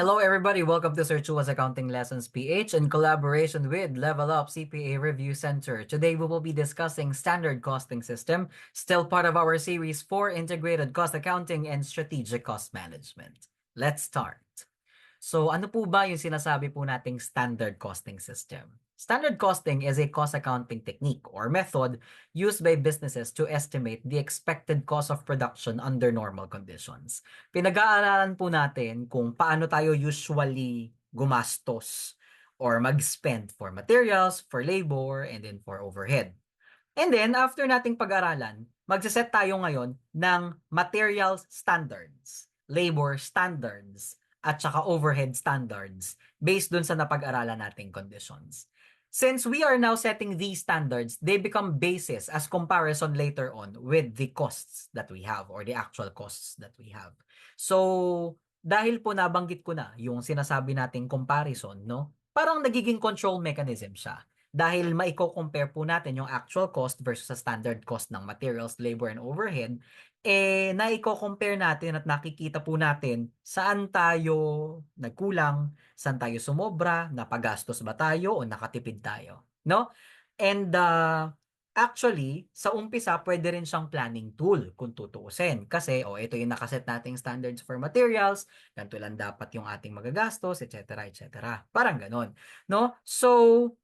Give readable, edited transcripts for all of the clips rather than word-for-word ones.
Hello everybody, welcome to Sir Chua's Accounting Lessons PH in collaboration with Level Up CPA Review Center. Today we will be discussing standard costing system, still part of our series for integrated cost accounting and strategic cost management. Let's start. So ano po ba yung sinasabi po nating standard costing system? Standard costing is a cost accounting technique or method used by businesses to estimate the expected cost of production under normal conditions. Pinag-aaralan po natin kung paano tayo usually gumastos or mag-spend for materials, for labor, and then for overhead. And then, after nating pag-aralan, magsaset tayo ngayon ng materials standards, labor standards, at saka overhead standards based dun sa napag-aralan nating conditions. Since we are now setting these standards, they become basis as comparison later on with the costs that we have or the actual costs that we have. So, dahil po nabanggit ko na yung sinasabi nating comparison, no? Parang nagiging control mechanism siya. Dahil maiko-compare po natin yung actual cost versus sa standard cost ng materials, labor, and overhead, naiko-compare natin at nakikita po natin saan tayo nagkulang, saan tayo sumobra, napagastos ba tayo o nakatipid tayo, no? And actually, sa umpisa, pwede rin siyang planning tool kung tutuusin. Kasi, ito yung nakaset nating standards for materials, ganito lang dapat yung ating magagastos, etc., etc. Parang ganon, no? So,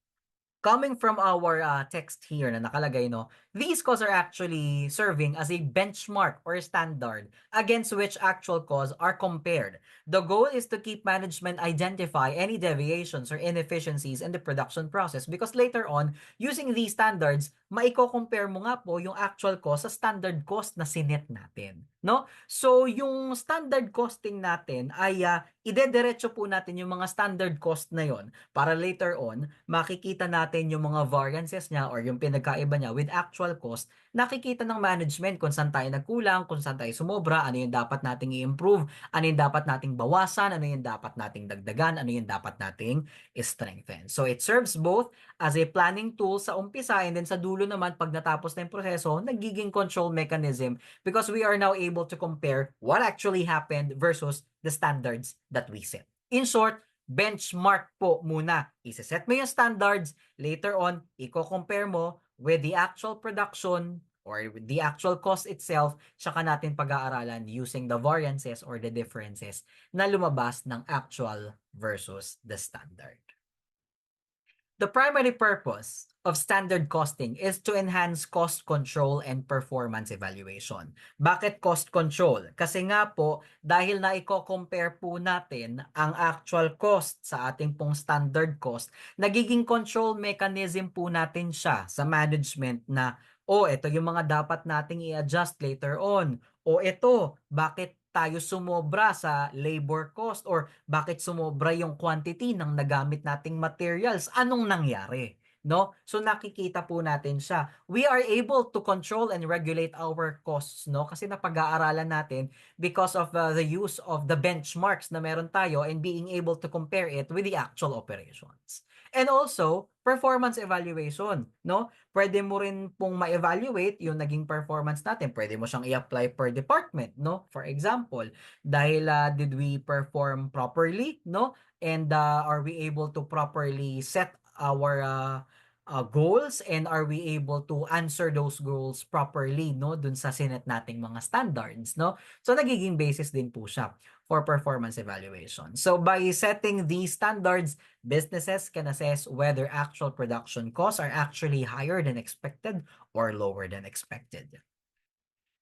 coming from our text here na nakalagay, no, these costs are actually serving as a benchmark or standard against which actual costs are compared. The goal is to keep management identify any deviations or inefficiencies in the production process because later on, using these standards, maiko-compare mo nga po yung actual cost sa standard cost na sinet natin, no? So, yung standard costing natin ay idediretso po natin yung mga standard cost na yon para later on, makikita natin yung mga variances niya or yung pinagkaiba niya with actual cost, nakikita ng management kung saan tayo nagkulang, kung saan tayo sumobra, ano yung dapat nating i-improve, ano yung dapat nating bawasan, ano yung dapat nating dagdagan, ano yung dapat nating strengthen. So it serves both as a planning tool sa umpisa and then sa dulo naman pag natapos na yung proseso, nagiging control mechanism because we are now able to compare what actually happened versus the standards that we set. In short, benchmark po muna. Iseset mo yung standards, later on, i-compare mo with the actual production or with the actual cost itself, saka natin pag-aaralan using the variances or the differences na lumabas ng actual versus the standard. The primary purpose of standard costing is to enhance cost control and performance evaluation. Bakit cost control? Kasi nga po, dahil na i-compare po natin ang actual cost sa ating pong standard cost, nagiging control mechanism po natin siya sa management na, ito yung mga dapat nating i-adjust later on. Ito, bakit tayo sumobra sa labor cost or bakit sumobra yung quantity ng nagamit nating materials? Anong nangyari? No? So nakikita po natin siya. We are able to control and regulate our costs, no? Kasi napag-aaralan natin because of the use of the benchmarks na meron tayo and being able to compare it with the actual operations. And also, performance evaluation, no? Pwede mo rin pong ma-evaluate yung naging performance natin. Pwede mo siyang i-apply per department, no? For example, dahil did we perform properly, no? And are we able to properly set our goals and are we able to answer those goals properly, no? Dun sa sinet nating mga standards, no? So nagiging basis din po siya for performance evaluation. So by setting these standards, businesses can assess whether actual production costs are actually higher than expected or lower than expected.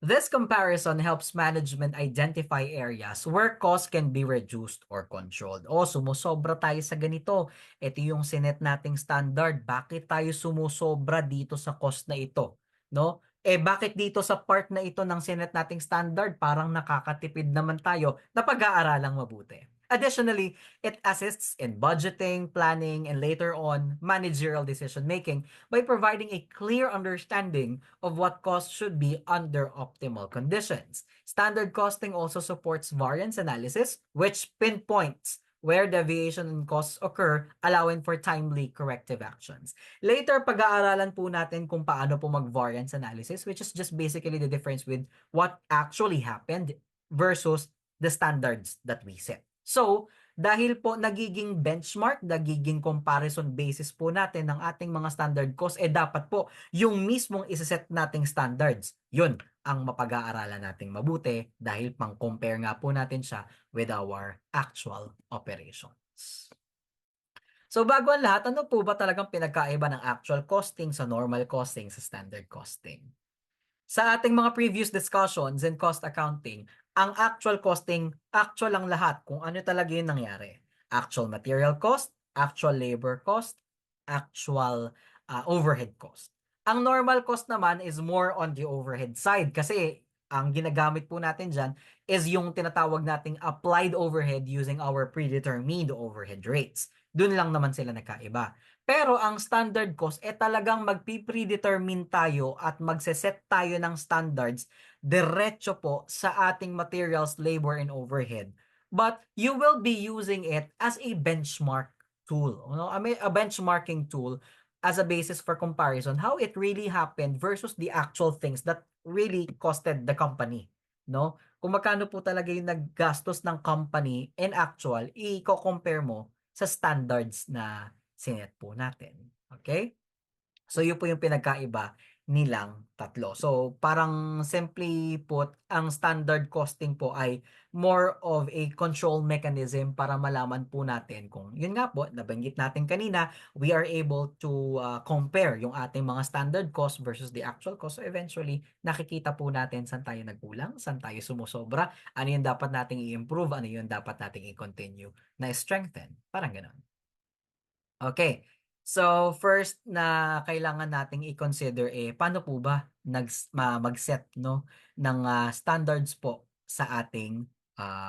This comparison helps management identify areas where costs can be reduced or controlled. Sumusobra tayo sa ganito. Ito yung sinet nating standard. Bakit tayo sumusobra dito sa cost na ito? No? Bakit dito sa part na ito ng sinet nating standard parang nakakatipid naman tayo na pag-aaralang mabuti? Additionally, it assists in budgeting, planning, and later on, managerial decision-making by providing a clear understanding of what costs should be under optimal conditions. Standard costing also supports variance analysis, which pinpoints where deviation in costs occur, allowing for timely corrective actions. Later, pag-aaralan po natin kung paano po mag-variance analysis, which is just basically the difference with what actually happened versus the standards that we set. So, dahil po nagiging benchmark, nagiging comparison basis po natin ng ating mga standard cost, dapat po yung mismong isaset nating standards. Yun ang mapag-aaralan nating mabuti dahil pang-compare nga po natin siya with our actual operations. So bago ang lahat, ano po ba talagang pinagkaiba ng actual costing sa normal costing sa standard costing? Sa ating mga previous discussions in cost accounting, ang actual costing, actual lang lahat kung ano talaga yung nangyari. Actual material cost, actual labor cost, actual overhead cost. Ang normal cost naman is more on the overhead side kasi ang ginagamit po natin dyan is yung tinatawag nating applied overhead using our predetermined overhead rates. Doon lang naman sila nagkaiba. Pero ang standard cost, talagang magpi-predetermine tayo at magse-set tayo ng standards diretso po sa ating materials, labor, and overhead. But you will be using it as a benchmark tool. No? A benchmarking tool as a basis for comparison, how it really happened versus the actual things that really costed the company. No? Kung magkano po talaga yung naggastos ng company in actual, i-compare mo sa standards na sinet po natin. Okay? So, yun po yung pinagkaiba nilang tatlo. So, parang simply put, ang standard costing po ay more of a control mechanism para malaman po natin kung, yun nga po, nabanggit natin kanina, we are able to compare yung ating mga standard cost versus the actual cost. So, eventually, nakikita po natin saan tayo nagkulang, saan tayo sumusobra, ano yung dapat nating i-improve, ano yung dapat nating i-continue na strengthen. Parang ganun. Okay. So, first na kailangan nating i-consider paano po ba mag-set no ng standards po sa ating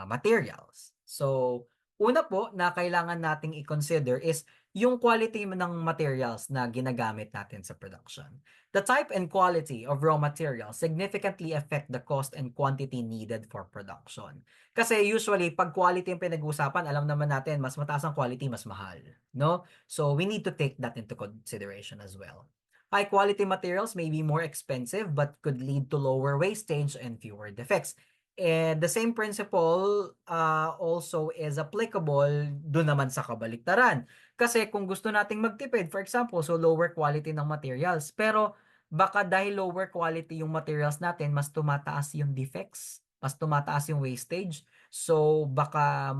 materials. So, una po na kailangan nating i-consider is yung quality ng materials na ginagamit natin sa production. The type and quality of raw materials significantly affect the cost and quantity needed for production. Kasi usually, pag quality yung pinag-uusapan, alam naman natin, mas mataas ang quality, mas mahal. No? So we need to take that into consideration as well. High quality materials may be more expensive but could lead to lower wastage and fewer defects. And the same principle also is applicable doon naman sa kabaliktaran. Kasi kung gusto nating magtipid, for example, so lower quality ng materials, pero baka dahil lower quality yung materials natin, mas tumataas yung defects, mas tumataas yung wastage. So baka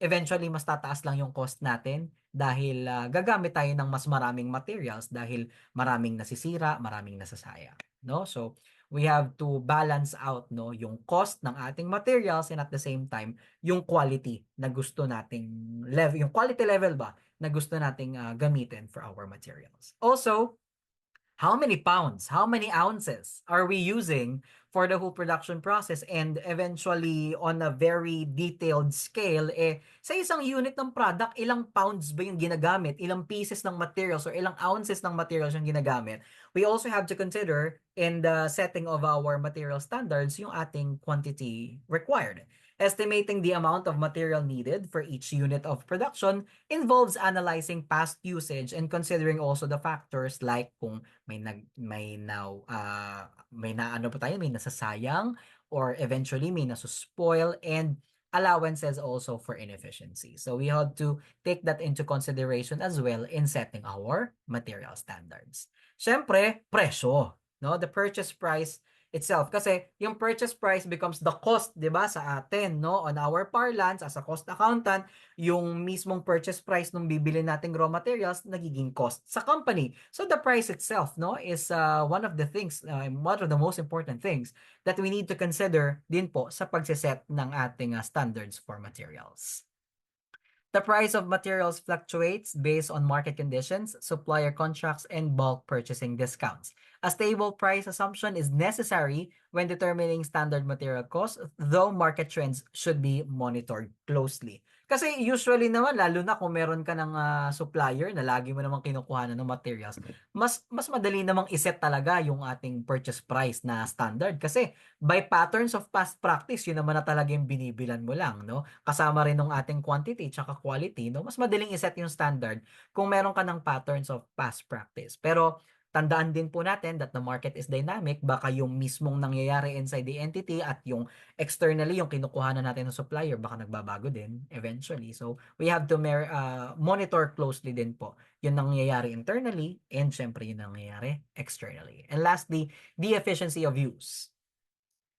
eventually mas tataas lang yung cost natin dahil gagamit tayo ng mas maraming materials dahil maraming nasisira, maraming nasasayang, no? So we have to balance out no yung cost ng ating materials and at the same time yung quality na gusto nating level, yung quality level ba na gusto nating gamitin for our materials. Also, how many pounds, how many ounces are we using for the whole production process, and eventually on a very detailed scale, sa isang unit ng product, ilang pounds ba yung ginagamit, ilang pieces ng materials or ilang ounces ng materials yung ginagamit. We also have to consider in the setting of our material standards yung ating quantity required. Estimating the amount of material needed for each unit of production involves analyzing past usage and considering also the factors like kung may na ano pa tayo, may nasasayang or eventually may nasuspoil, and allowances also for inefficiency. So we have to take that into consideration as well in setting our material standards. Siyempre, presyo, no? The purchase price itself. Kasi yung purchase price becomes the cost, 'di ba, sa atin, no? On our parlance as a cost accountant, yung mismong purchase price nung bibili nating raw materials nagiging cost sa company. So the price itself, no, is one of the things, one of the most important things that we need to consider din po sa pagse-set ng ating standards for materials. The price of materials fluctuates based on market conditions, supplier contracts, and bulk purchasing discounts. A stable price assumption is necessary when determining standard material costs, though market trends should be monitored closely. Kasi usually naman, lalo na kung meron ka ng supplier na lagi mo namang kinukuha ng materials, mas madali namang iset talaga yung ating purchase price na standard. Kasi by patterns of past practice, yun naman na talaga yung binibilan mo lang, no? Kasama rin ng ating quantity tsaka quality, no? Mas madaling iset yung standard kung meron ka ng patterns of past practice. Pero tandaan din po natin that the market is dynamic. Baka yung mismong nangyayari inside the entity at yung externally, yung kinukuhanan natin ng supplier, baka nagbabago din eventually. So, we have to monitor closely din po yung nangyayari internally and syempre yung nangyayari externally. And lastly, the efficiency of use.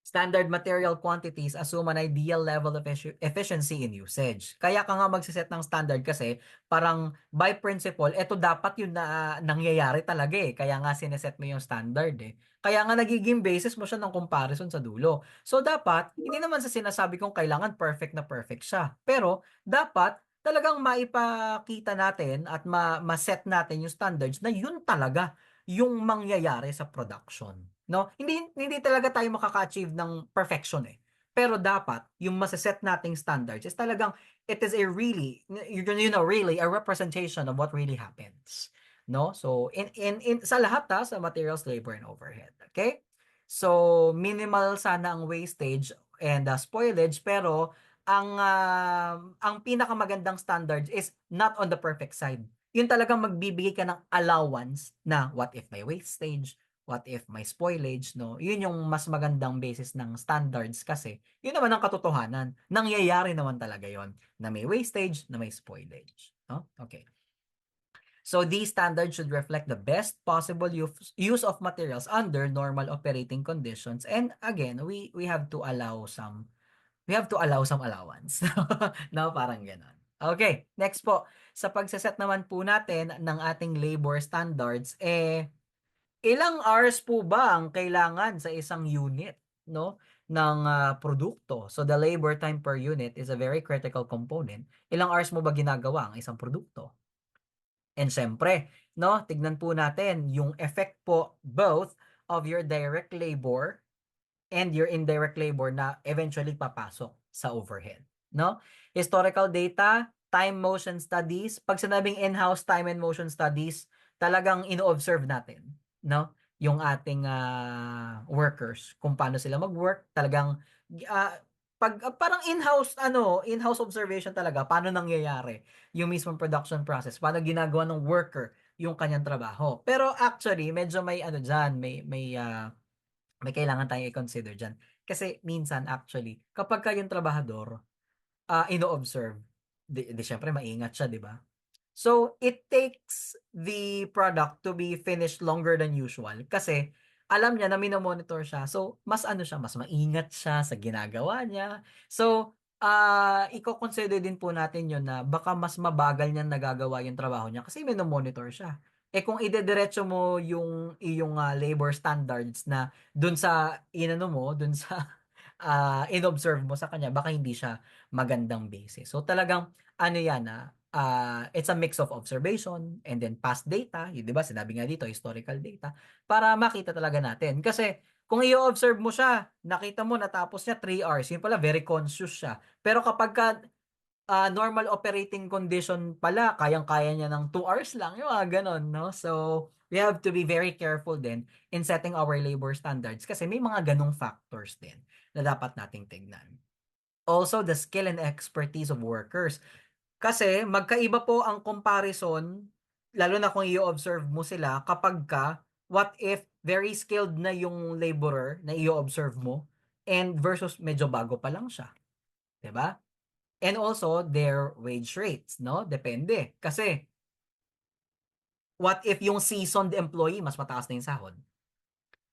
Standard material quantities assume an ideal level of efficiency in usage. Kaya ka nga magsiset ng standard kasi parang by principle, ito dapat yun na nangyayari talaga eh. Kaya nga sineset mo yung standard eh. Kaya nga nagiging basis mo siya ng comparison sa dulo. So dapat, hindi naman sa sinasabi kong kailangan perfect na perfect siya. Pero dapat talagang maipakita natin at ma-set natin yung standards na yun talaga yung mangyayari sa production. No? Hindi talaga tayo makaka-achieve ng perfection eh. Pero dapat yung maseset nating standards is talagang it is a really really a representation of what really happens. No? So in sa lahat sa materials, labor and overhead. Okay? So minimal sana ang wastage and spoilage pero ang pinakamagandang standards is not on the perfect side. Yun talagang magbibigay ka ng allowance na what if may wastage, what if may spoilage, no? Yun yung mas magandang basis ng standards kasi yun naman ang katotohanan. Nangyayari naman talaga yon na may wastage, na may spoilage. No? Okay. So these standards should reflect the best possible use of materials under normal operating conditions. And again, we have to allow some allowance. No, parang gano'n. Okay, next po. Sa pagse-set naman po natin ng ating labor standards, ilang hours po ba ang kailangan sa isang unit, no, ng produkto? So the labor time per unit is a very critical component. Ilang hours mo ba ginagawa ang isang produkto? And siyempre, no, tignan po natin yung effect po both of your direct labor and your indirect labor na eventually papasok sa overhead, no? Historical data, time motion studies, pag sinabing in-house time and motion studies, talagang ino-observe natin, no? Yung ating workers, kung paano sila mag-work, talagang parang in-house observation talaga, paano nangyayari yung mismong production process, paano ginagawa ng worker yung kanyang trabaho. Pero actually, medyo may diyan, may kailangan tayong i-consider diyan. Kasi minsan actually, kapag yung trabahador, ino-observe, di siyempre maingat siya, di ba? So, it takes the product to be finished longer than usual kasi alam niya na mino-monitor siya. So, mas maingat siya sa ginagawa niya. So, iko-consider din po natin 'yon na baka mas mabagal niyang nagagawa yung trabaho niya kasi mino-monitor siya. Kung idediretso mo yung iyong labor standards na dun sa inano mo, dun sa inobserve mo sa kanya, baka hindi siya magandang basis. So talagang ano yan it's a mix of observation and then past data, yun, 'di ba? Sinabi nga dito historical data para makita talaga natin. Kasi kung i-observe mo siya, nakita mo natapos niya 3 hours, yun pala very conscious siya. Pero kapag normal operating condition pala, kayang-kaya niya ng 2 hours lang, yung mga ganon, no? So, we have to be very careful din in setting our labor standards kasi may mga ganong factors din na dapat nating tignan. Also, the skill and expertise of workers. Kasi magkaiba po ang comparison, lalo na kung i-observe mo sila kapag what if very skilled na yung laborer na i-observe mo and versus medyo bago pa lang siya, 'di ba? And also their wage rates, no? Depende. Kasi what if yung seasoned employee mas mataas na yung sahod?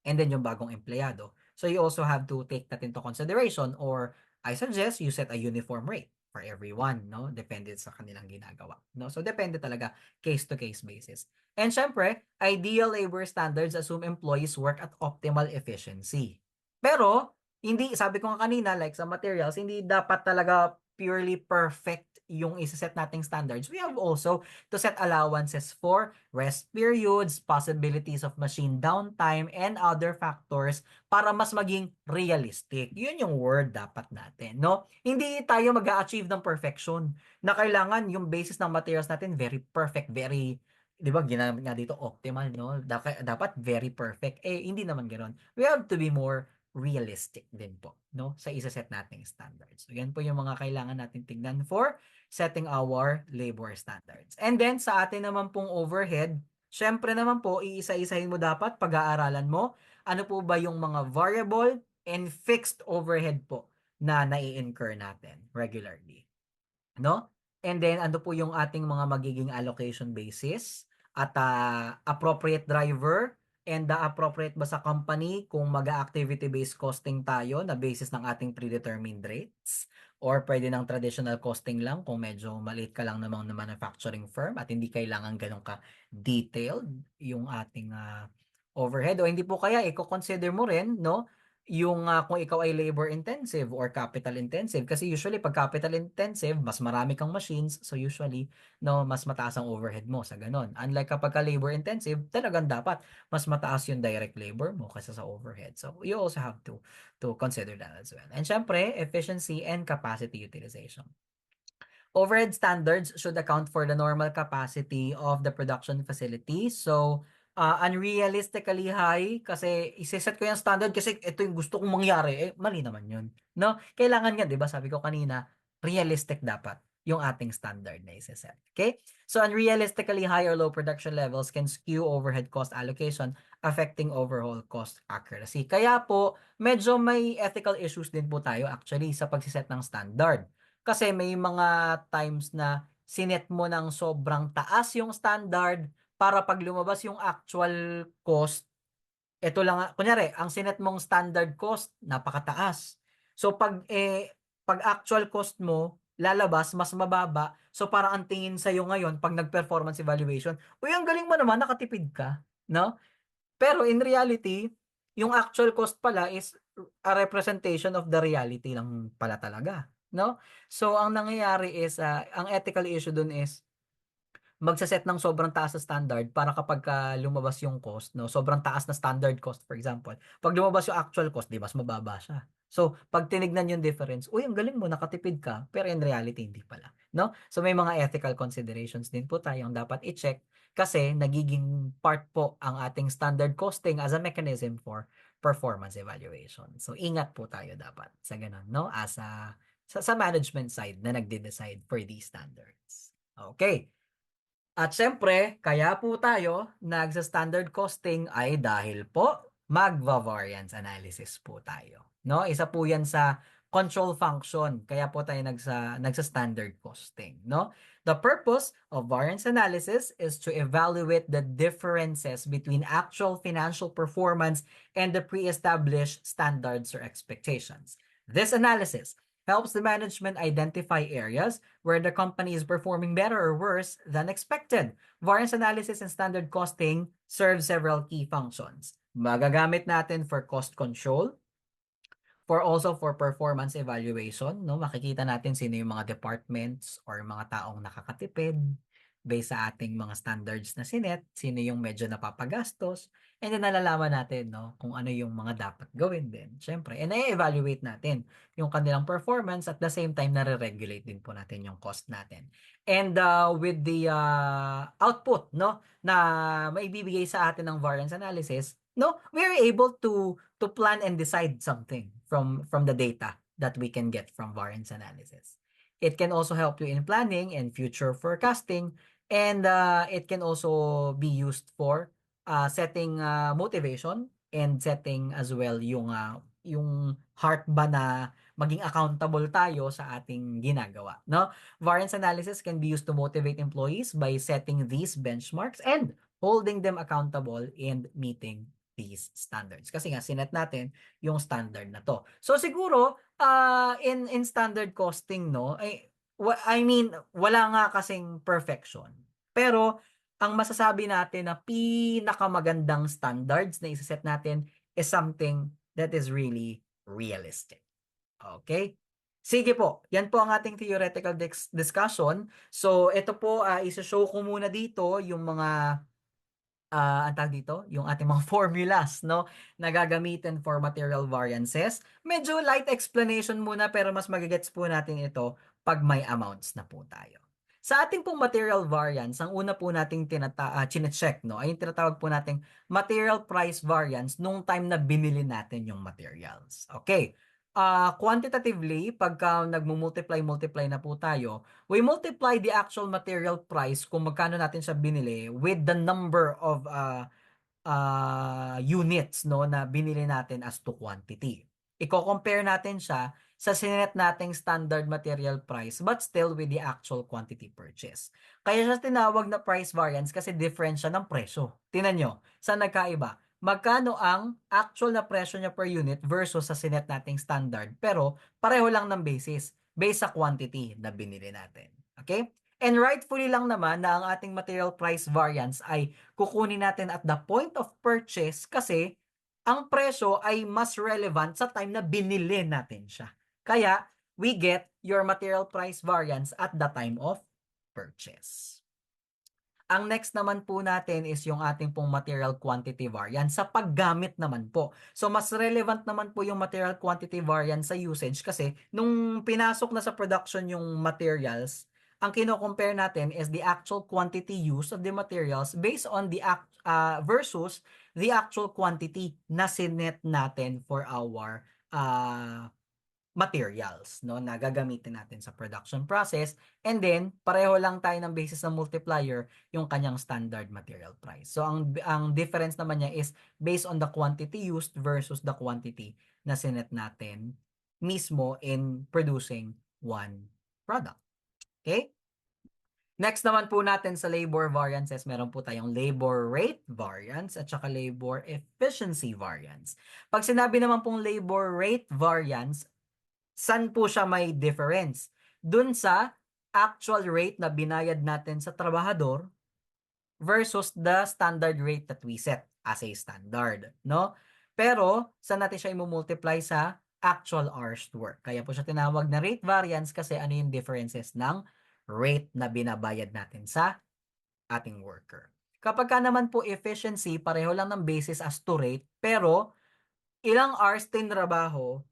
And then yung bagong empleyado. So you also have to take that into consideration or I suggest you set a uniform rate for everyone, no? Depende sa kanilang ginagawa, no? So depende talaga case to case basis. And syempre, ideal labor standards assume employees work at optimal efficiency. Pero hindi, sabi ko nga kanina, like sa materials, hindi dapat talaga purely perfect yung isa-set nating standards. We have also to set allowances for rest periods, possibilities of machine downtime, and other factors para mas maging realistic. Yun yung word dapat natin, no? Hindi tayo mag-a-achieve ng perfection na kailangan yung basis ng materials natin very perfect, very, di ba, ginamit nga dito optimal, no? Dapat very perfect. Hindi naman ganoon. We have to be more realistic din po, no? Sa isa-set nating standards. So, yan po yung mga kailangan natin tignan for setting our labor standards. And then, sa atin naman pong overhead, Siyempre naman po, iisa-isahin mo dapat, pag-aaralan mo, ano po ba yung mga variable and fixed overhead po na nai-incur natin regularly, no? And then ano po yung ating mga magiging allocation basis at appropriate driver and the appropriate ba sa company kung mag-activity based costing tayo na basis ng ating predetermined rates or pwede ng traditional costing lang kung medyo maliit ka lang namang na manufacturing firm at hindi kailangan ganun ka detailed yung ating overhead o hindi po kaya i-consider mo rin, no, yung kung ikaw ay labor intensive or capital intensive kasi usually pag capital intensive mas marami kang machines, so usually no mas mataas ang overhead mo sa ganun. Unlike kapag ka labor intensive, talagang dapat mas mataas yung direct labor mo kaysa sa overhead. So you also have to consider that as well. And syempre, efficiency and capacity utilization. Overhead standards should account for the normal capacity of the production facility. So, unrealistically high kasi iseset ko yung standard kasi ito yung gusto kong mangyari. Eh, mali naman yun. No? Kailangan nga, di ba? Sabi ko kanina, realistic dapat yung ating standard na iseset. Okay? So, unrealistically high or low production levels can skew overhead cost allocation, affecting overall cost accuracy. Kaya po, medyo may ethical issues din po tayo actually sa pagsiset ng standard. Kasi may mga times na sinet mo ng sobrang taas yung standard para pag lumabas yung actual cost, ito lang, kunyari, ang sinet mong standard cost, napakataas. So pag actual cost mo, lalabas, mas mababa. So para ang tingin sa'yo ngayon, pag nag-performance evaluation, uy, ang galing mo naman, nakatipid ka. No? Pero in reality, yung actual cost pala is a representation of the reality lang pala talaga, no? So ang nangyayari is ang ethical issue dun is magse-set ng sobrang taas na standard para kapag lumabas yung cost, no? Sobrang taas na standard cost for example. Pag lumabas yung actual cost, di mas mababa siya. So, pag tinignan yung difference, uy, ang galing mo, nakatipid ka, pero in reality, hindi pala. No? So, may mga ethical considerations din po tayong dapat i-check kasi nagiging part po ang ating standard costing as a mechanism for performance evaluation. So, ingat po tayo dapat sa ganun, no? As sa management side na nagde-decide for these standards. Okay. At syempre, kaya po tayo nagsa-standard costing ay dahil po magva-variance analysis po tayo. No? Isa po 'yan sa control function. Kaya po tayo nagsa-standard costing, no? The purpose of variance analysis is to evaluate the differences between actual financial performance and the pre-established standards or expectations. This analysis helps the management identify areas where the company is performing better or worse than expected. Variance analysis and standard costing serve several key functions. Magagamit natin for cost control, for performance evaluation, no? Makikita natin sino yung mga departments or mga taong nakakatipid based sa ating mga standards na sinet, sino yung medyo napapagastos, and then nalalaman natin, no, kung ano yung mga dapat gawin din. Syempre, and i-evaluate natin yung kanilang performance at the same time nare-regulate din po natin yung cost natin. And with the output, no, na maibibigay sa atin ng variance analysis, no, we are able to plan and decide something from the data that we can get from variance analysis. It can also help you in planning and future forecasting, and it can also be used for setting motivation and setting as well yung heart ba na maging accountable tayo sa ating ginagawa, no? Variance analysis can be used to motivate employees by setting these benchmarks and holding them accountable and meeting these standards. Kasi nga sinet natin yung standard na to. So siguro in standard costing, no, I mean wala nga kasing perfection. Pero ang masasabi natin na pinakamagandang standards na isa-set natin is something that is really realistic. Okay? Sige po, yan po ang ating theoretical discussion. So ito po, isa-show ko muna dito yung mga ang tawag dito, yung ating mga formulas, no, na gagamitin for material variances. Medyo light explanation muna pero mas magigets po natin ito pag may amounts na po tayo. Sa ating pong material variance, ang una po nating chine-check, no, ay yung tinatawag po nating material price variance nung time na binili natin yung materials. Okay. quantitatively, pagka multiply na po tayo, we multiply the actual material price kung magkano natin siya binili with the number of units, no, na binili natin as to quantity. Iko-compare natin siya sa sinet nating standard material price but still with the actual quantity purchase. Kaya siya tinawag na price variance kasi difference siya ng presyo. Tingnan nyo, saan nagkaiba? Magkano ang actual na presyo niya per unit versus sa sinet nating standard, pero pareho lang ng basis based sa quantity na binili natin. Okay? And rightfully lang naman na ang ating material price variance ay kukunin natin at the point of purchase kasi ang presyo ay mas relevant sa time na binili natin siya. Kaya, we get your material price variance at the time of purchase. Ang next naman po natin is yung ating pong material quantity variance sa paggamit naman po. So, mas relevant naman po yung material quantity variance sa usage kasi nung pinasok na sa production yung materials, ang kino-compare natin is the actual quantity used of the materials based on the versus the actual quantity na sinet natin for our materials, no, na gagamitin natin sa production process, and then pareho lang tayo ng basis ng multiplier yung kanyang standard material price. So ang difference naman niya is based on the quantity used versus the quantity na sinet natin mismo in producing one product. Okay? Next naman po natin sa labor variances, meron po tayong labor rate variance at saka labor efficiency variance. Pag sinabi naman pong labor rate variance, saan po siya may difference? Dun sa actual rate na binayad natin sa trabahador versus the standard rate that we set as a standard, no? Pero, saan natin siya i-multiply sa actual hours work? Kaya po siya tinawag na rate variance kasi ano yung differences ng rate na binabayad natin sa ating worker. Kapag ka naman po efficiency, pareho lang ng basis as to rate, pero ilang hours tinrabaho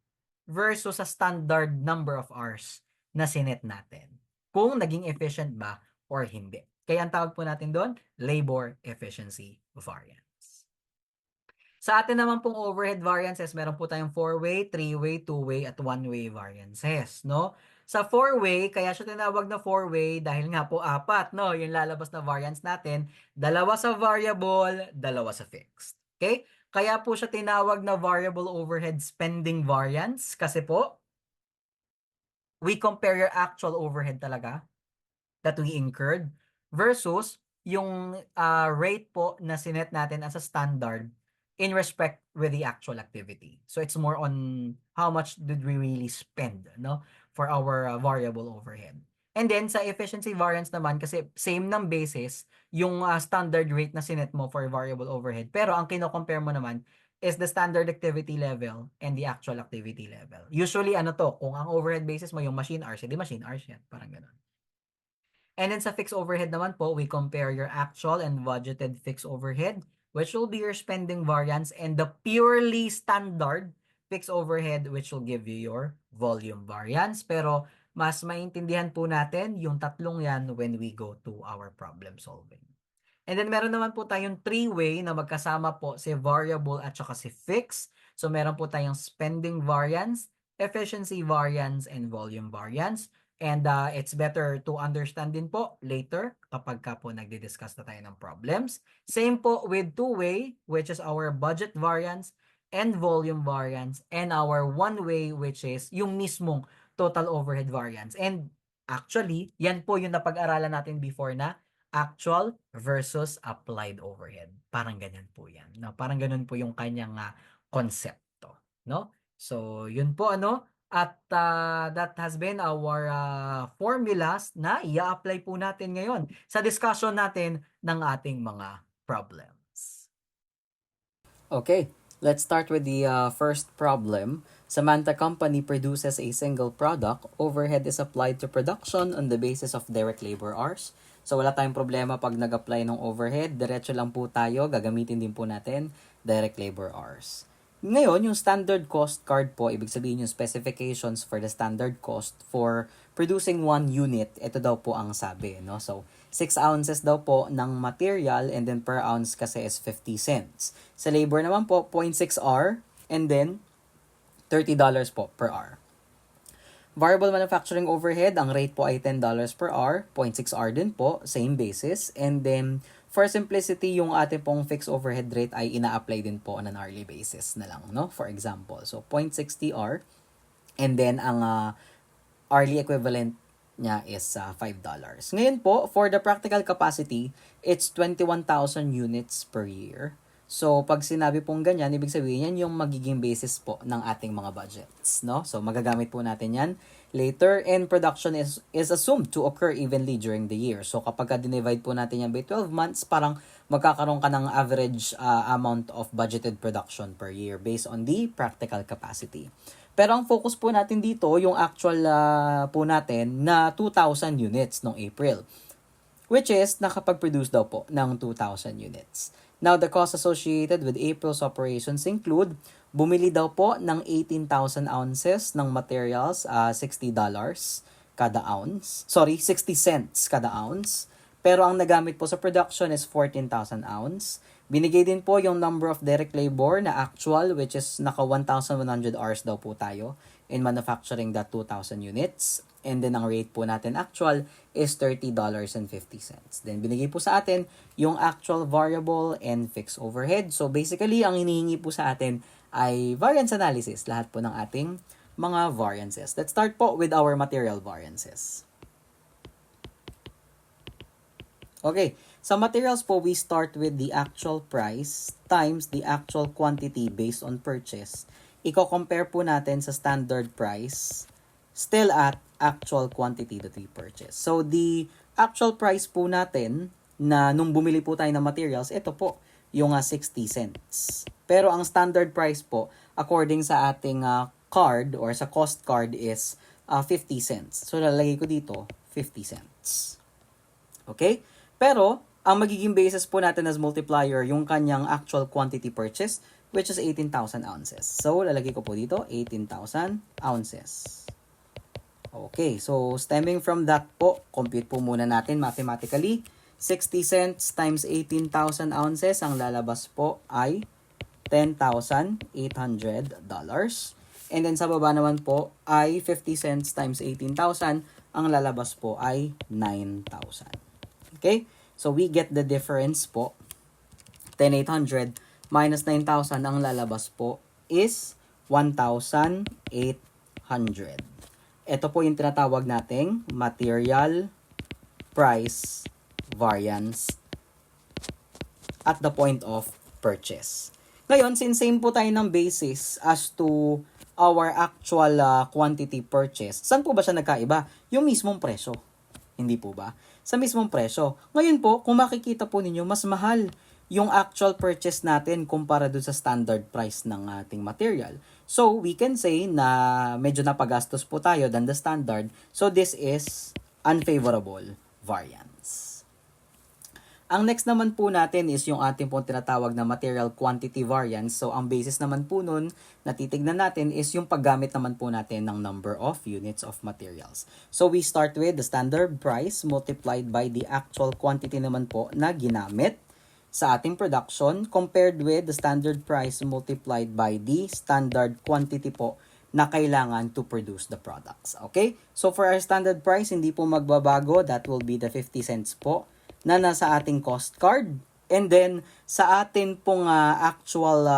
versus sa standard number of hours na sinet natin. Kung naging efficient ba or hindi. Kaya ang tawag po natin doon, labor efficiency variance. Sa atin naman pong overhead variances, meron po tayong 4-way, 3-way, 2-way, at 1-way variances, no? Sa 4-way, kaya siya tinawag na 4-way dahil nga po apat, no? Yung lalabas na variance natin, dalawa sa variable, dalawa sa fixed. Okay? Kaya po siya tinawag na variable overhead spending variance kasi po, we compare your actual overhead talaga that we incurred versus yung rate po na sinet natin as a standard in respect with the actual activity. So it's more on how much did we really spend, no, for our variable overhead. And then sa efficiency variance naman kasi same ng basis yung standard rate na sinet mo for variable overhead. Pero ang kino-compare mo naman is the standard activity level and the actual activity level. Usually ano to, kung ang overhead basis mo yung machine hours, hindi machine hours yan, parang ganun. And then sa fixed overhead naman po, we compare your actual and budgeted fixed overhead, which will be your spending variance, and the purely standard fixed overhead, which will give you your volume variance. Pero mas maintindihan po natin yung tatlong yan when we go to our problem solving. And then meron naman po tayong 3-way na magkasama po si variable at saka si fixed. So meron po tayong spending variance, efficiency variance, and volume variance. And it's better to understand din po later kapag ka po nagdi-discuss na tayo ng problems. Same po with 2-way, which is our budget variance and volume variance, and our 1-way, which is yung mismong total overhead variance. And actually, yan po yung napag-aralan natin before na actual versus applied overhead. Parang ganyan po yan. No? Parang ganun po yung kanyang konsepto. No? So, yun po ano. At that has been our formulas na i-apply po natin ngayon sa discussion natin ng ating mga problems. Okay, let's start with the first problem. Samantha Company produces a single product. Overhead is applied to production on the basis of direct labor hours. So wala tayong problema pag nag-apply ng overhead. Diretso lang po tayo. Gagamitin din po natin direct labor hours. Ngayon, yung standard cost card po, ibig sabihin yung specifications for the standard cost for producing 1 unit, ito daw po ang sabi, no? So, 6 ounces daw po ng material and then per ounce kasi is 50 cents. Sa labor naman po, 0.6 R and then $30 po per hour. Variable manufacturing overhead, ang rate po ay $10 per hour, 0.6 hour din po, same basis. And then, for simplicity, yung ating pong fixed overhead rate ay ina-apply din po on an hourly basis na lang, no? For example, so 0.60 hour, and then ang hourly equivalent niya is $5. Ngayon po, for the practical capacity, it's 21,000 units per year. So, pag sinabi pong ganyan, ibig sabihin yan yung magiging basis po ng ating mga budgets, no? So, magagamit po natin yan later, and production is assumed to occur evenly during the year. So, kapag dinivide po natin yan by 12 months, parang magkakaroon ka ng average amount of budgeted production per year based on the practical capacity. Pero ang focus po natin dito, yung actual po natin na 2,000 units noong April, which is nakapag-produce daw po ng 2,000 units. Now, the costs associated with April's operations include, bumili daw po ng 18,000 ounces ng materials, $60 kada ounce. Sorry, 60 cents kada ounce. Pero ang nagamit po sa production is 14,000 ounce. Binigay din po yung number of direct labor na actual, which is naka 1,100 hours daw po tayo in manufacturing that 2,000 units. And then ang rate po natin actual is $30.50. Then binigay po sa atin yung actual variable and fixed overhead. So basically, ang hinihingi po sa atin ay variance analysis, lahat po ng ating mga variances. Let's start po with our material variances. Okay, sa materials po, we start with the actual price times the actual quantity based on purchase. Iko-compare po natin sa standard price still at actual quantity that we purchase. So, the actual price po natin na nung bumili po tayo ng materials, ito po, yung 60 cents. Pero ang standard price po, according sa ating card or sa cost card is 50 cents. So, lalagay ko dito, 50 cents. Okay? Pero, ang magiging basis po natin as multiplier, yung kanyang actual quantity purchase, which is 18,000 ounces. So, lalagay ko po dito, 18,000 ounces. Okay, so stemming from that po, compute po muna natin mathematically. 60 cents times 18,000 ounces, ang lalabas po ay $10,800. And then sa baba naman po ay 50 cents times 18,000, ang lalabas po ay 9,000. Okay, so we get the difference po. 10,800 minus 9,000, ang lalabas po is 1,800. Ito po yung tinatawag nating material price variance at the point of purchase. Ngayon, since same po tayo ng basis as to our actual quantity purchase, saan po ba siya nagkaiba? Yung mismong presyo. Hindi po ba? Sa mismong presyo. Ngayon po, kung makikita po ninyo, mas mahal yung actual purchase natin kumpara doon sa standard price ng ating material. So, we can say na medyo napagastos po tayo than the standard. So, this is unfavorable variance. Ang next naman po natin is yung ating pong tinatawag na material quantity variance. So, ang basis naman po nun na titignan natin is yung paggamit naman po natin ng number of units of materials. So, we start with the standard price multiplied by the actual quantity naman po na ginamit sa ating production compared with the standard price multiplied by the standard quantity po na kailangan to produce the products. Okay? So, for our standard price, hindi po magbabago. That will be the 50 cents po na nasa ating cost card. And then, sa atin pong actual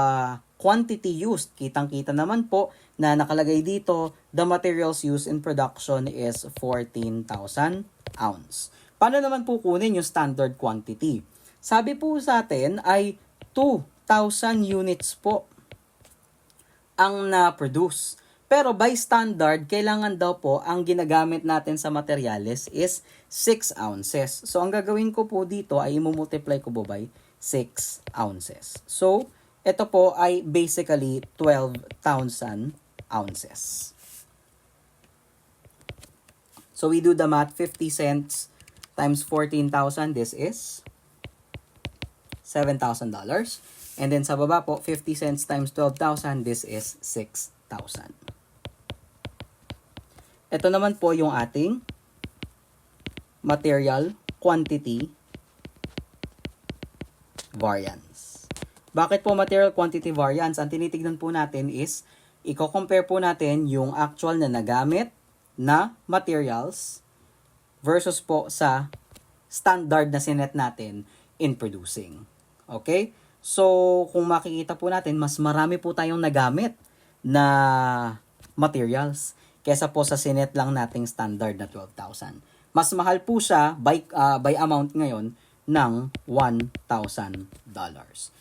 quantity used, kitang-kita naman po na nakalagay dito, the materials used in production is 14,000 ounce. Paano naman po kunin yung standard quantity? Sabi po sa atin ay 2,000 units po ang na-produce. Pero by standard, kailangan daw po ang ginagamit natin sa materyales is 6 ounces. So, ang gagawin ko po dito ay i-multiply ko po by 6 ounces. So, ito po ay basically 12,000 ounces. So, we do the math, 50 cents times 14,000, this is $7,000. And then sa baba po, 50 cents times 12,000, this is 6,000. Ito naman po yung ating material quantity variance. Bakit po material quantity variance? Ang tinitignan po natin is i-compare po natin yung actual na nagamit na materials versus po sa standard na sinet natin in producing. Okay? So, kung makikita po natin, mas marami po tayong nagamit na materials kesa po sa sinet lang nating standard na 12,000. Mas mahal po siya by amount ngayon ng $1,000.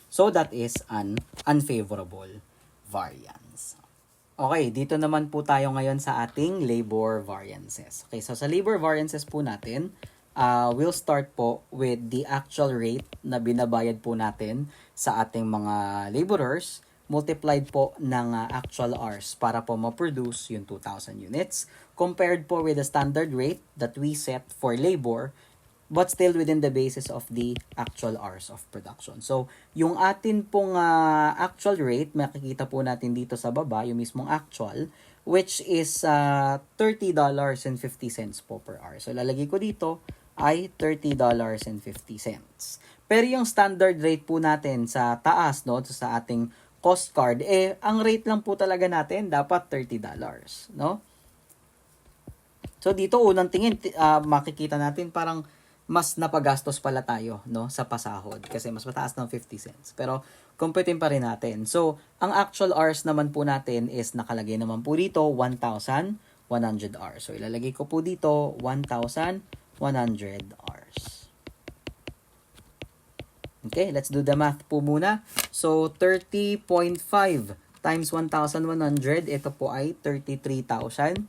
So, that is an unfavorable variance. Okay, dito naman po tayo ngayon sa ating labor variances. Okay, so sa labor variances po natin, we'll start po with the actual rate na binabayad po natin sa ating mga laborers multiplied po ng actual hours para po ma-produce yung 2,000 units compared po with the standard rate that we set for labor but still within the basis of the actual hours of production. So, yung atin pong actual rate, makikita po natin dito sa baba, yung mismong actual, which is $30.50 po per hour. So, lalagay ko dito ay $30.50. Pero yung standard rate po natin sa taas, no, sa ating cost card, ang rate lang po talaga natin dapat $30, no? So, dito unang tingin, makikita natin parang mas napagastos pala tayo, no, sa pasahod kasi mas mataas ng 50 cents. Pero computin pa rin natin. So, ang actual hours naman po natin is nakalagay naman po dito 1,100 hours. So, ilalagay ko po dito 1,100 hours. Okay, let's do the math po muna. So, 30.5 times 1,100, ito po ay $33,550.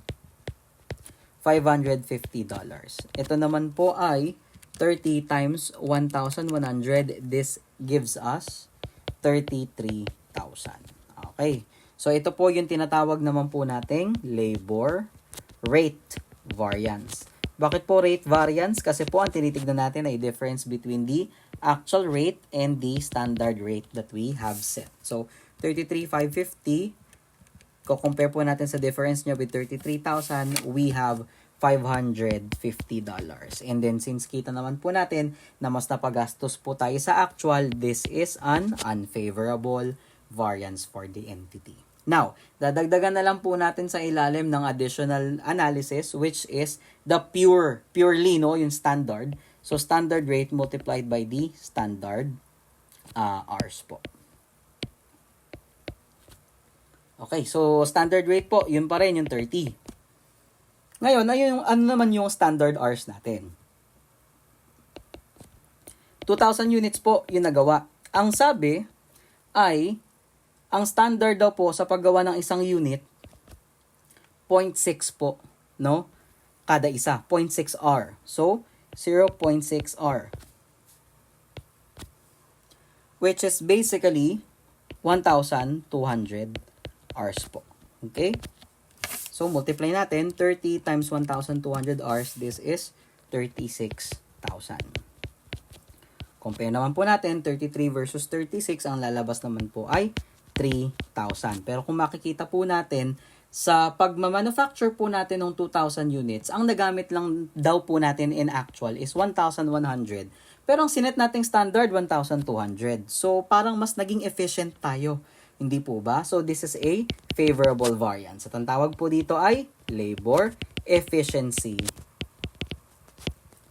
Ito naman po ay 30 times 1,100, this gives us 33,000. Okay. So, ito po yung tinatawag naman po nating labor rate variance. Bakit po rate variance? Kasi po ang tinitignan natin ay difference between the actual rate and the standard rate that we have set. So, 33,550, compare po natin sa difference nyo with 33,000, we have $550. And then, since kita naman po natin na mas napagastos po tayo sa actual, this is an unfavorable variance for the entity. Now, dadagdagan na lang po natin sa ilalim ng additional analysis, which is the purely, no, yung standard. So, standard rate multiplied by the standard hours po. Okay, so standard rate po, yun pa rin yung 30. Ngayon, ano naman yung standard hours natin? 2,000 units po yung nagawa. Ang sabi ay, ang standard daw po sa paggawa ng isang unit, 0.6 po, no? Kada isa, 0.6 hour. So, 0.6 hour. Which is basically 1,200 hours po. Okay? So, multiply natin. 30 times 1,200 hours, this is 36,000. Compare naman po natin, 33 versus 36, ang lalabas naman po ay 3,000. Pero kung makikita po natin, sa pagmamanufacture po natin ng 2,000 units, ang nagamit lang daw po natin in actual is 1,100. Pero ang sinet nating standard, 1,200. So, parang mas naging efficient tayo. Hindi po ba? So, this is a favorable variance. At ang tawag po dito ay labor efficiency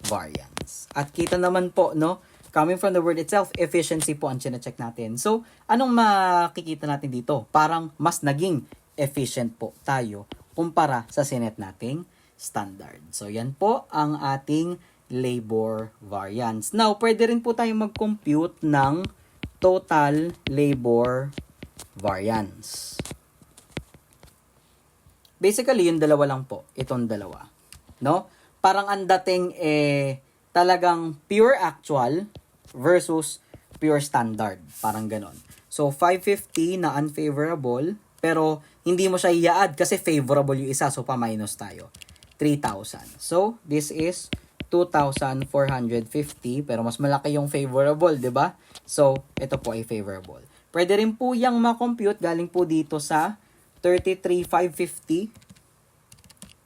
variance. At kita naman po, no, coming from the word itself, efficiency po ang chine-check natin. So, anong makikita natin dito? Parang mas naging efficient po tayo kumpara sa sinet nating standard. So, yan po ang ating labor variance. Now, pwede rin po tayong mag-compute ng total labor variance. Basically, yung dalawa lang po. Itong dalawa. No? Parang ang dating talagang pure actual versus pure standard. Parang ganon. So, 550 na unfavorable, pero hindi mo siya i-add kasi favorable yung isa. So, pa-minus tayo. 3,000. So, this is 2,450, pero mas malaki yung favorable, di ba? So, ito po ay favorable. Pwede rin po yung ma-compute galing po dito sa 33,550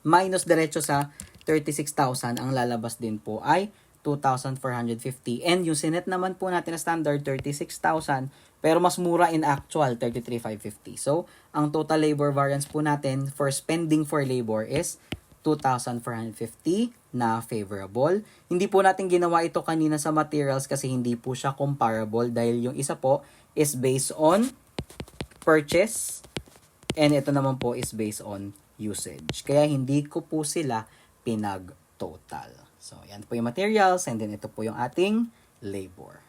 minus diretso sa 36,000. Ang lalabas din po ay 2,450. And yung sinet naman po natin na standard, 36,000. Pero mas mura in actual, 33,550. So, ang total labor variance po natin for spending for labor is 2,450 na favorable. Hindi po natin ginawa ito kanina sa materials kasi hindi po siya comparable dahil yung isa po is based on purchase and ito naman po is based on usage. Kaya hindi ko po sila pinag-total. So, yan po yung materials and then ito po yung ating labor.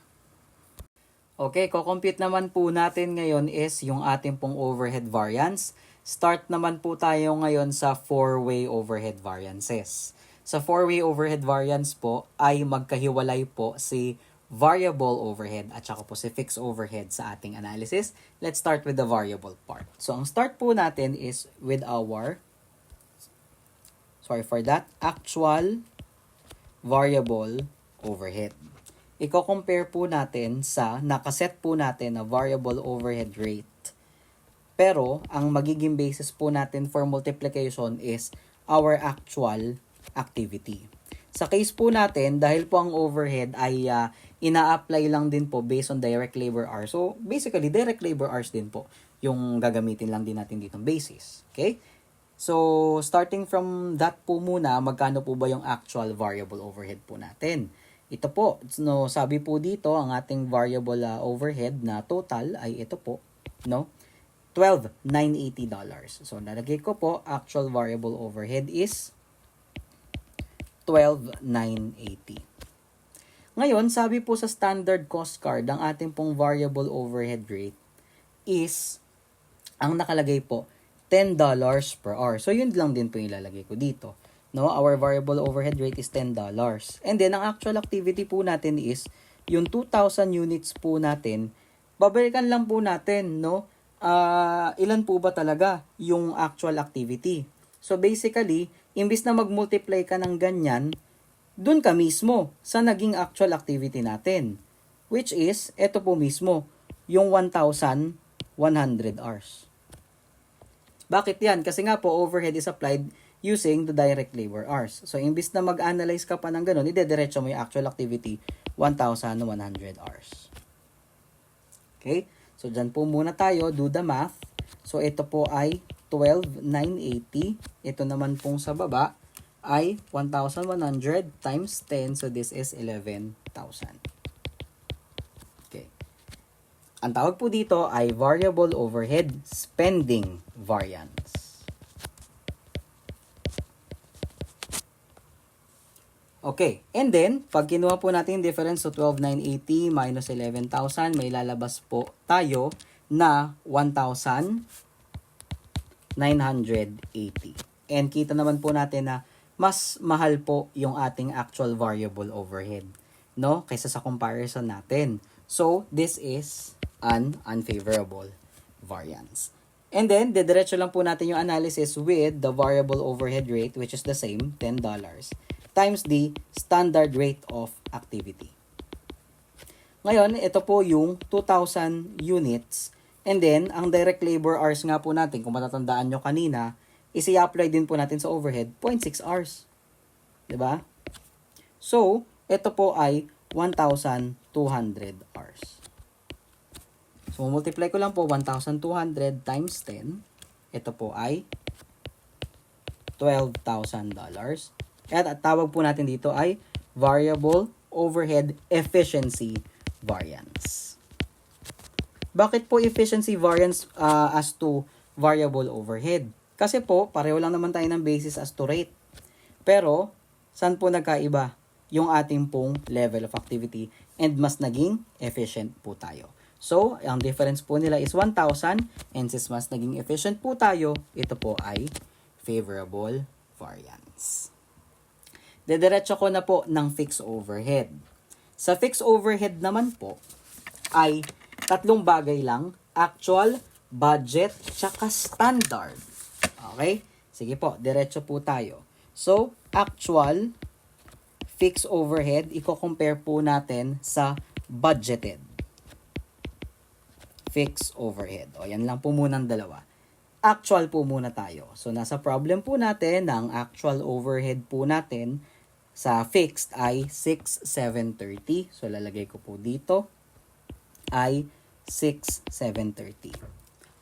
Okay, ko-compute naman po natin ngayon is yung ating pong overhead variance. Start naman po tayo ngayon sa four-way overhead variances. Sa four-way overhead variance po ay magkahiwalay po si variable overhead at saka po si fixed overhead sa ating analysis. Let's start with the variable part. So, ang start po natin is with our, actual variable overhead. Iko-compare po natin sa nakaset po natin na variable overhead rate. Pero, ang magiging basis po natin for multiplication is our actual activity. Sa case po natin, dahil po ang overhead ay ina-apply lang din po based on direct labor hours. So, basically, direct labor hours din po yung gagamitin lang din natin ditong basis. Okay? So, starting from that po muna, magkano po ba yung actual variable overhead po natin? Ito po, no, sabi po dito, ang ating variable overhead na total ay ito po, no? $12,980. So, nalagay ko po, actual variable overhead is $12,980. Ngayon, sabi po sa standard cost card, ang ating pong variable overhead rate is, ang nakalagay po, $10 per hour. So, yun lang din po yung ilalagay ko dito. No, our variable overhead rate is $10. And then, ang actual activity po natin is, yung 2,000 units po natin, babalikan lang po natin, no? Ilan po ba talaga yung actual activity? So, basically, imbis na mag-multiply ka ng ganyan, dun ka mismo sa naging actual activity natin. Which is, eto po mismo, yung 1,100 hours. Bakit yan? Kasi nga po, overhead is applied using the direct labor hours. So, imbis na mag-analyze ka pa ng ganun, idediretso mo yung actual activity, 1,100 hours. Okay? So, dyan po muna tayo, do the math. So, ito po ay 12,980. Ito naman pong sa baba ay 1,100 times 10. So, this is 11,000. Okay. Ang tawag po dito ay variable overhead spending variance. Okay. And then, pag kinuha po natin yung difference, so 12,980 minus 11,000, may lalabas po tayo na 1,980. And kita naman po natin na mas mahal po yung ating actual variable overhead, no? Kaysa sa comparison natin. So, this is an unfavorable variance. And then, didiretso lang po natin yung analysis with the variable overhead rate, which is the same, $10, times the standard rate of activity. Ngayon, ito po yung 2,000 units. And then, ang direct labor hours nga po natin, kung matatandaan nyo kanina, is i-apply din po natin sa overhead, 0.6 hours. Diba? So, ito po ay 1,200 hours. So, multiply ko lang po 1,200 times 10. Ito po ay $12,000. At tawag po natin dito ay variable overhead efficiency variance. Bakit po efficiency variance as to variable overhead? Kasi po, pareho lang naman tayo ng basis as to rate. Pero, saan po nagkaiba? Yung ating pong level of activity and mas naging efficient po tayo. So, ang difference po nila is 1,000 and since mas naging efficient po tayo, ito po ay favorable variance. Dediretso ko na po ng fixed overhead. Sa fixed overhead naman po ay tatlong bagay lang, actual, budget, tsaka standard. Okay? Sige po, diretso po tayo. So, actual, fixed overhead, i-compare po natin sa budgeted. Fixed overhead. O, yan lang po muna ang dalawa. Actual po muna tayo. So, nasa problem po natin, ang actual overhead po natin sa fixed ay 6,730. So, lalagay ko po dito ay 6,730.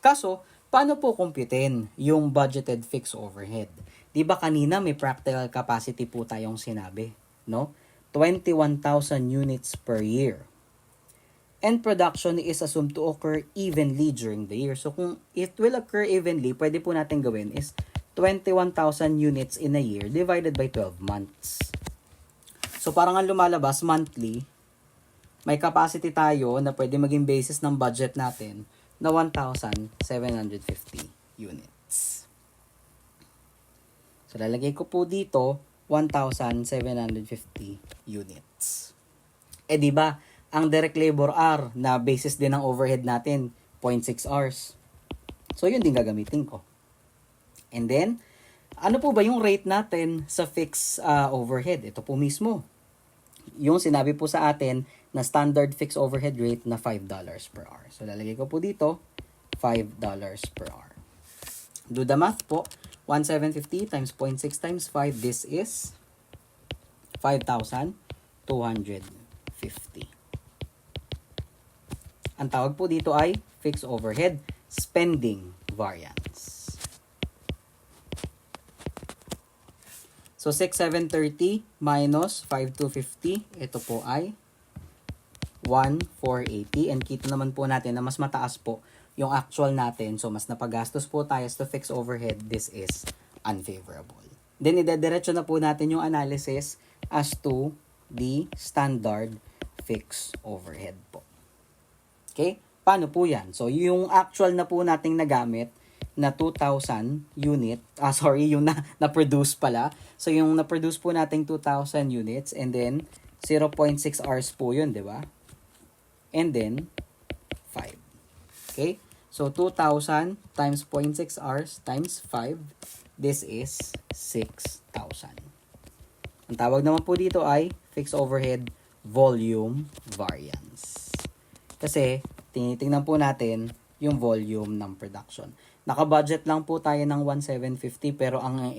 Kaso, paano po computein yung budgeted fixed overhead? Di ba kanina may practical capacity po tayong sinabi, no? 21,000 units per year. And production is assumed to occur evenly during the year. So kung it will occur evenly, pwede po natin gawin is 21,000 units in a year divided by 12 months. So parang ang lumalabas monthly, may capacity tayo na pwede maging basis ng budget natin na 1,750 units. So lalagay ko po dito 1,750 units. Eh di ba, ang direct labor hour na basis din ng overhead natin 0.6 hours. So yun din gagamitin ko. And then, ano po ba yung rate natin sa fixed overhead? Ito po mismo. Yung sinabi po sa atin na standard fixed overhead rate na $5 per hour. So lalagay ko po dito $5 per hour. Do the math po. 1,750 times 0.6 times 5, this is 5,250. Ang tawag po dito ay fixed overhead spending variance. So 6,730 minus 5,250, ito po ay 1,480. And kita naman po natin na mas mataas po yung actual natin. So mas napagastos po tayo sa fixed overhead. This is unfavorable. Then idediretso na po natin yung analysis as to the standard fixed overhead po. Okay? Paano po yan? So, yung actual na po nating nagamit na 2,000 unit, yung na-produce pala. So, yung na-produce po nating 2,000 units and then 0.6 hours po yun, di ba? And then, 5. Okay? So, 2,000 times 0.6 hours times 5, this is 6,000. Ang tawag naman po dito ay fixed overhead volume variance. Kasi, tinitingnan po natin yung volume ng production. Naka-budget lang po tayo ng 1,750 pero ang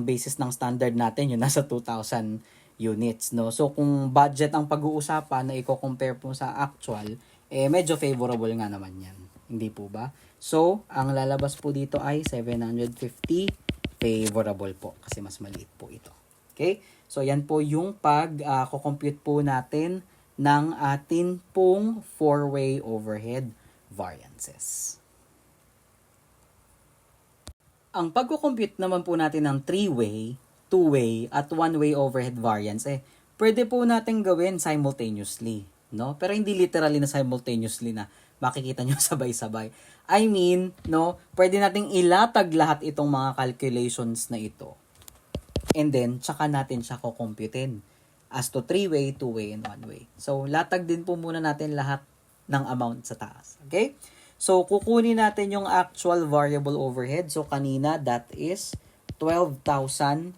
basis ng standard natin yun nasa 2,000 units, no? So, kung budget ang pag-uusapan na i-compare po sa actual, medyo favorable nga naman yan. Hindi po ba? So, ang lalabas po dito ay 750 favorable po kasi mas maliit po ito. Okay? So, yan po yung pag-compute po natin ng atin pong four-way overhead variances. Ang pagko-compute naman po natin ng three-way, two-way, at one-way overhead variance, pwede po natin gawin simultaneously, no? Pero hindi literally na simultaneously na makikita nyo sabay-sabay. I mean, no, pwede nating ilatag lahat itong mga calculations na ito. And then, tsaka natin siya kukumputin as to three-way, two-way, and one-way. So, latag din po muna natin lahat ng amount sa taas. Okay? So, kukunin natin yung actual variable overhead. So, kanina, that is 12,980.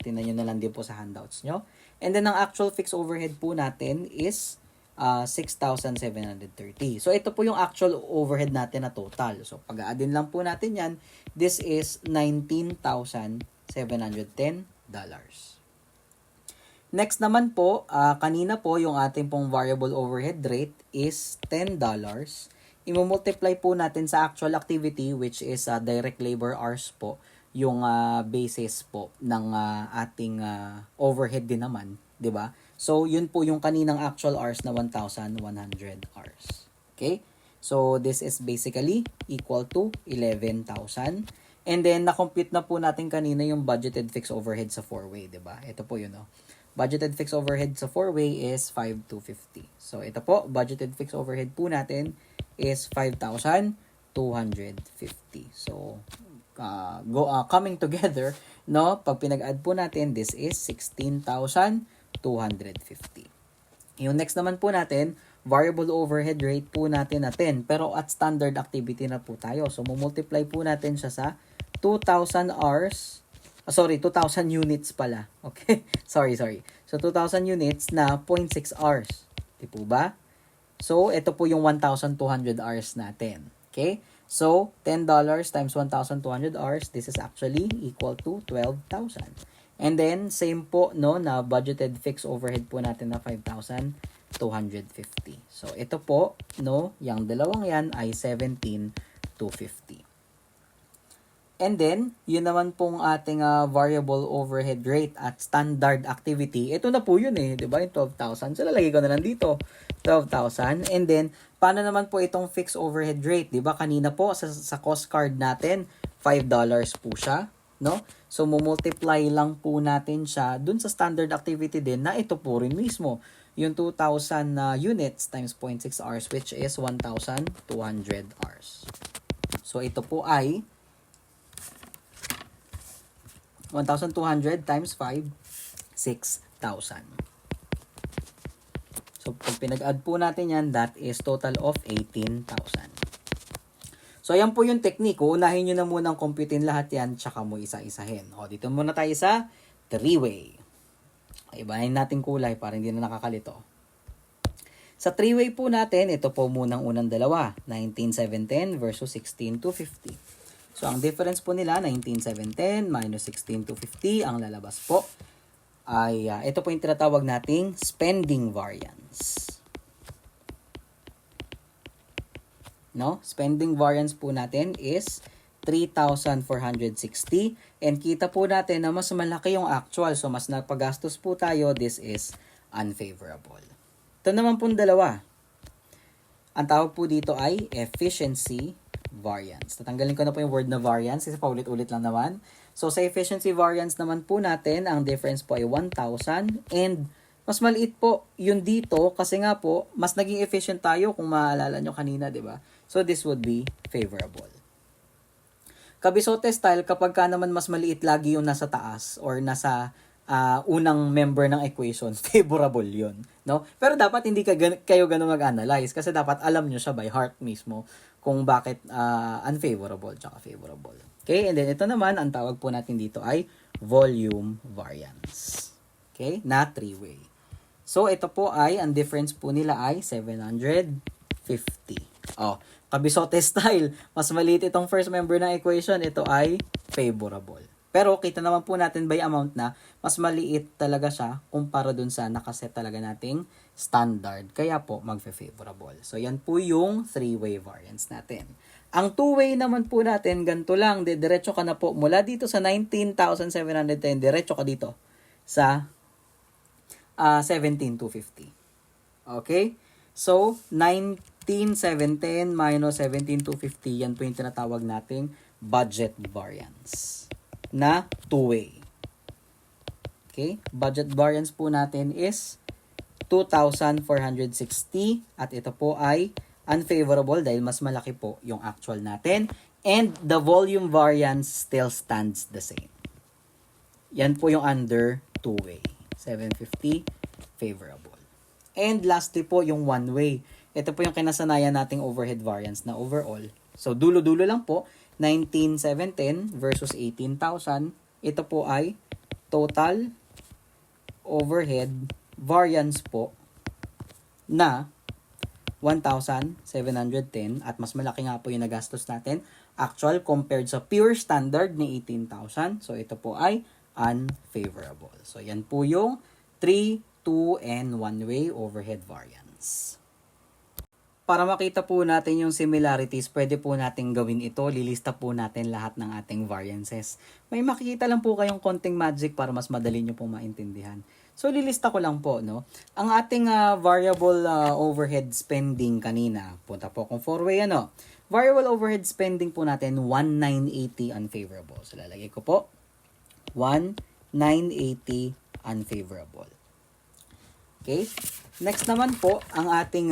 Tingnan nyo na lang din po sa handouts nyo. And then, ang actual fixed overhead po natin is 6,730. So, ito po yung actual overhead natin na total. So, pag-aadin lang po natin yan, this is $19,710. Next naman po, kanina po yung ating pong variable overhead rate is $10. I-multiply po natin sa actual activity which is direct labor hours po, yung basis po ng ating overhead din naman, 'di ba? So, yun po yung kaninang actual hours na 1,100 hours. Okay? So, this is basically equal to 11,000. And then, na-compute na po natin kanina yung budgeted fixed overhead sa four-way, 'di ba? Ito po yun, no? Budgeted fixed overhead sa four-way is 5,250. So, ito po, budgeted fixed overhead po natin is 5,250. So, coming together, no? Pag pinag-add po natin, this is 16,250. Yung next naman po natin, variable overhead rate po natin na 10. Pero at standard activity na po tayo. So, multiply po natin siya sa 2,000 hours. 2,000 units pala. Okay? Sorry. So, 2,000 units na 0.6 hours. Di po ba? So, ito po yung 1,200 hours natin. Okay? So, $10 times 1,200 hours, this is actually equal to 12,000. And then, same po, no, na budgeted fixed overhead po natin na 5,250. So, ito po, no, yung dalawang yan ay 17,250. And then, yun naman pong ating variable overhead rate at standard activity. Ito na po yun di ba? Yung 12,000. So, lalagay ko na lang dito. 12,000. And then, paano naman po itong fixed overhead rate? Di ba? Kanina po, sa cost card natin, $5 po siya. No? So, multiply lang po natin siya dun sa standard activity din na ito po rin mismo. Yung 2,000 units times 0.6 hours which is 1,200 hours. So, ito po ay 1,200 times 5, 6,000. So, pag pinag-add po natin yan, that is total of 18,000. So, ayan po yung technique. Unahin nyo na munang computein lahat yan, tsaka mo isa-isahin. O, dito muna tayo sa 3-way. Ibahin natin kulay para hindi na nakakalito. Sa 3-way po natin, ito po munang unang dalawa. 19,710 versus 16,250. So, ang difference po nila, 19,710 minus 16,250. Ang lalabas po ay, ito po yung tinatawag nating spending variance. No? Spending variance po natin is 3,460. And kita po natin na mas malaki yung actual. So, mas nagpagastos po tayo. This is unfavorable. Ito naman po dalawa. Ang tawag po dito ay efficiency variance. Tatanggalin ko na po yung word na variance kasi paulit-ulit lang naman. So, sa efficiency variance naman po natin, ang difference po ay 1,000 and mas maliit po yun dito kasi nga po, mas naging efficient tayo kung maaalala nyo kanina, di ba? So, this would be favorable. Kabisote style, kapag ka naman mas maliit lagi yung nasa taas or nasa unang member ng equation, favorable yun. No? Pero dapat hindi kayo ganun mag-analyze kasi dapat alam nyo siya by heart mismo kung bakit unfavorable tsaka favorable. Okay, and then ito naman, ang tawag po natin dito ay volume variance. Okay, na 3-way. So, ito po ay, ang difference po nila ay 750. Oh, kabisote style, mas maliit itong first member ng equation, ito ay favorable. Pero kita naman po natin by amount na mas maliit talaga siya kumpara dun sa nakaset talaga nating standard. Kaya po magfe-favorable. So yan po yung 3-way variance natin. Ang 2-way naman po natin, ganito lang. Diretso ka na po mula dito sa 19,710, diretso ka dito sa 17,250. Okay? So, 19,710 minus 17,250, yan po yung tinatawag nating budget variance na 2-way. Okay? Budget variance po natin is 2,460 at ito po ay unfavorable dahil mas malaki po yung actual natin and the volume variance still stands the same. Yan po yung under 2-way. 750 favorable. And lastly po yung 1-way. Ito po yung kinasanayan nating overhead variance na overall. So dulo-dulo lang po 19,710 versus 18,000. Ito po ay total overhead variance po na 1,710 at mas malaki nga po yung nagastos natin actual compared sa pure standard ni 18,000. So ito po ay unfavorable. So yan po yung 3, 2, and 1-way overhead variance. Para makita po natin yung similarities, pwede po natin gawin ito. Lilista po natin lahat ng ating variances. May makikita lang po kayong konting magic para mas madali nyo pong maintindihan. So, lilista ko lang po, no? Ang ating variable overhead spending kanina, punta po kung 4-way, ano? Variable overhead spending po natin, 1,980 unfavorable. So, lalagay ko po, 1,980 unfavorable. Okay? Next naman po, ang ating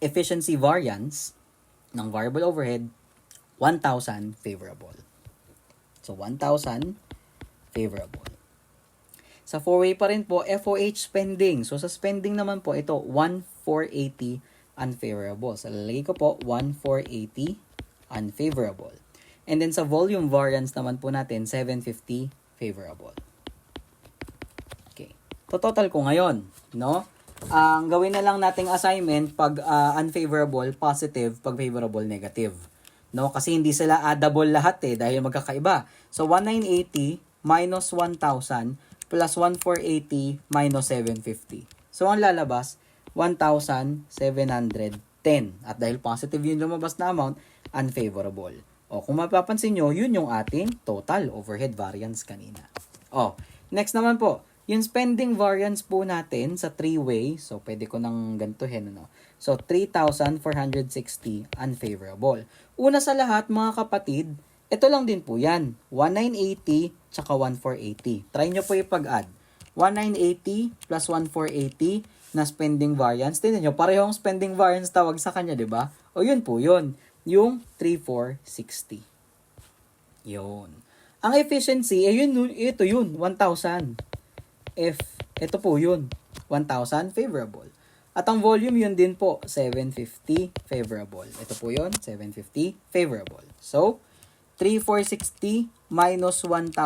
efficiency variance ng variable overhead, 1,000 favorable. So, 1,000 favorable. Sa 4-way pa rin po, FOH spending. So, sa spending naman po, ito, 1,480 unfavorable. So, lalagay ko po, 1,480 unfavorable. And then, sa volume variance naman po natin, 750 favorable. Okay. Total ko ngayon, no? Ang gawin na lang nating assignment pag unfavorable, positive, pag favorable, negative. No? Kasi hindi sila addable lahat dahil magkakaiba. So, 1,980 minus 1,000 plus 1,480 minus 750. So, ang lalabas, 1,710. At dahil positive yung lumabas na amount, unfavorable. O, kung mapapansin nyo, yun yung ating total overhead variance kanina. O, next naman po, yung spending variance po natin sa three-way, so pwede ko nang gantuhin, ano? So, 3,460 unfavorable. Una sa lahat, mga kapatid, ito lang din po yan. 1,980 tsaka 1,480. Try nyo po ipag-add. 1,980 plus 1,480 na spending variance. Tingnan nyo, parehong spending variance tawag sa kanya, di ba? O yun po yun. Yung 3,460. Yun. Ang efficiency, ito yun, 1,000. Ito po yun, 1,000 favorable. At ang volume yun din po, 750 favorable. Ito po yun, 750 favorable. So, 3,460 minus 1,000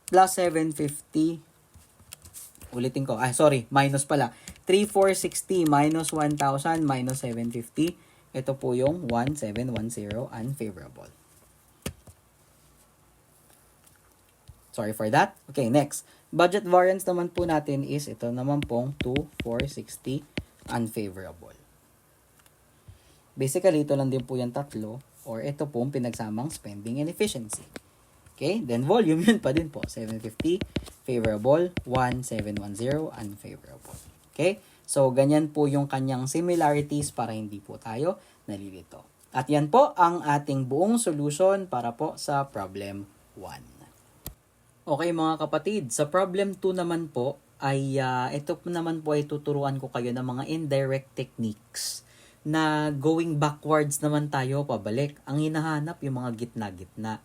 plus 750. Ulitin ko. Minus pala. 3,460 minus 1,000 minus 750. Ito po yung 1,710 unfavorable. Sorry for that. Okay, next. Budget variance naman po natin is ito naman pong 2,460 unfavorable. Basically, ito lang din po yung tatlo or ito pong pinagsamang spending and efficiency. Okay, then volume yun pa din po. 750 favorable, 1,710 unfavorable. Okay, so ganyan po yung kanyang similarities para hindi po tayo nalilito. At yan po ang ating buong solution para po sa problem 1. Okay mga kapatid, sa problem 2 naman po ay ito naman po ay tuturuan ko kayo ng mga indirect techniques na going backwards naman tayo pabalik. Ang hinahanap yung mga gitna-gitna.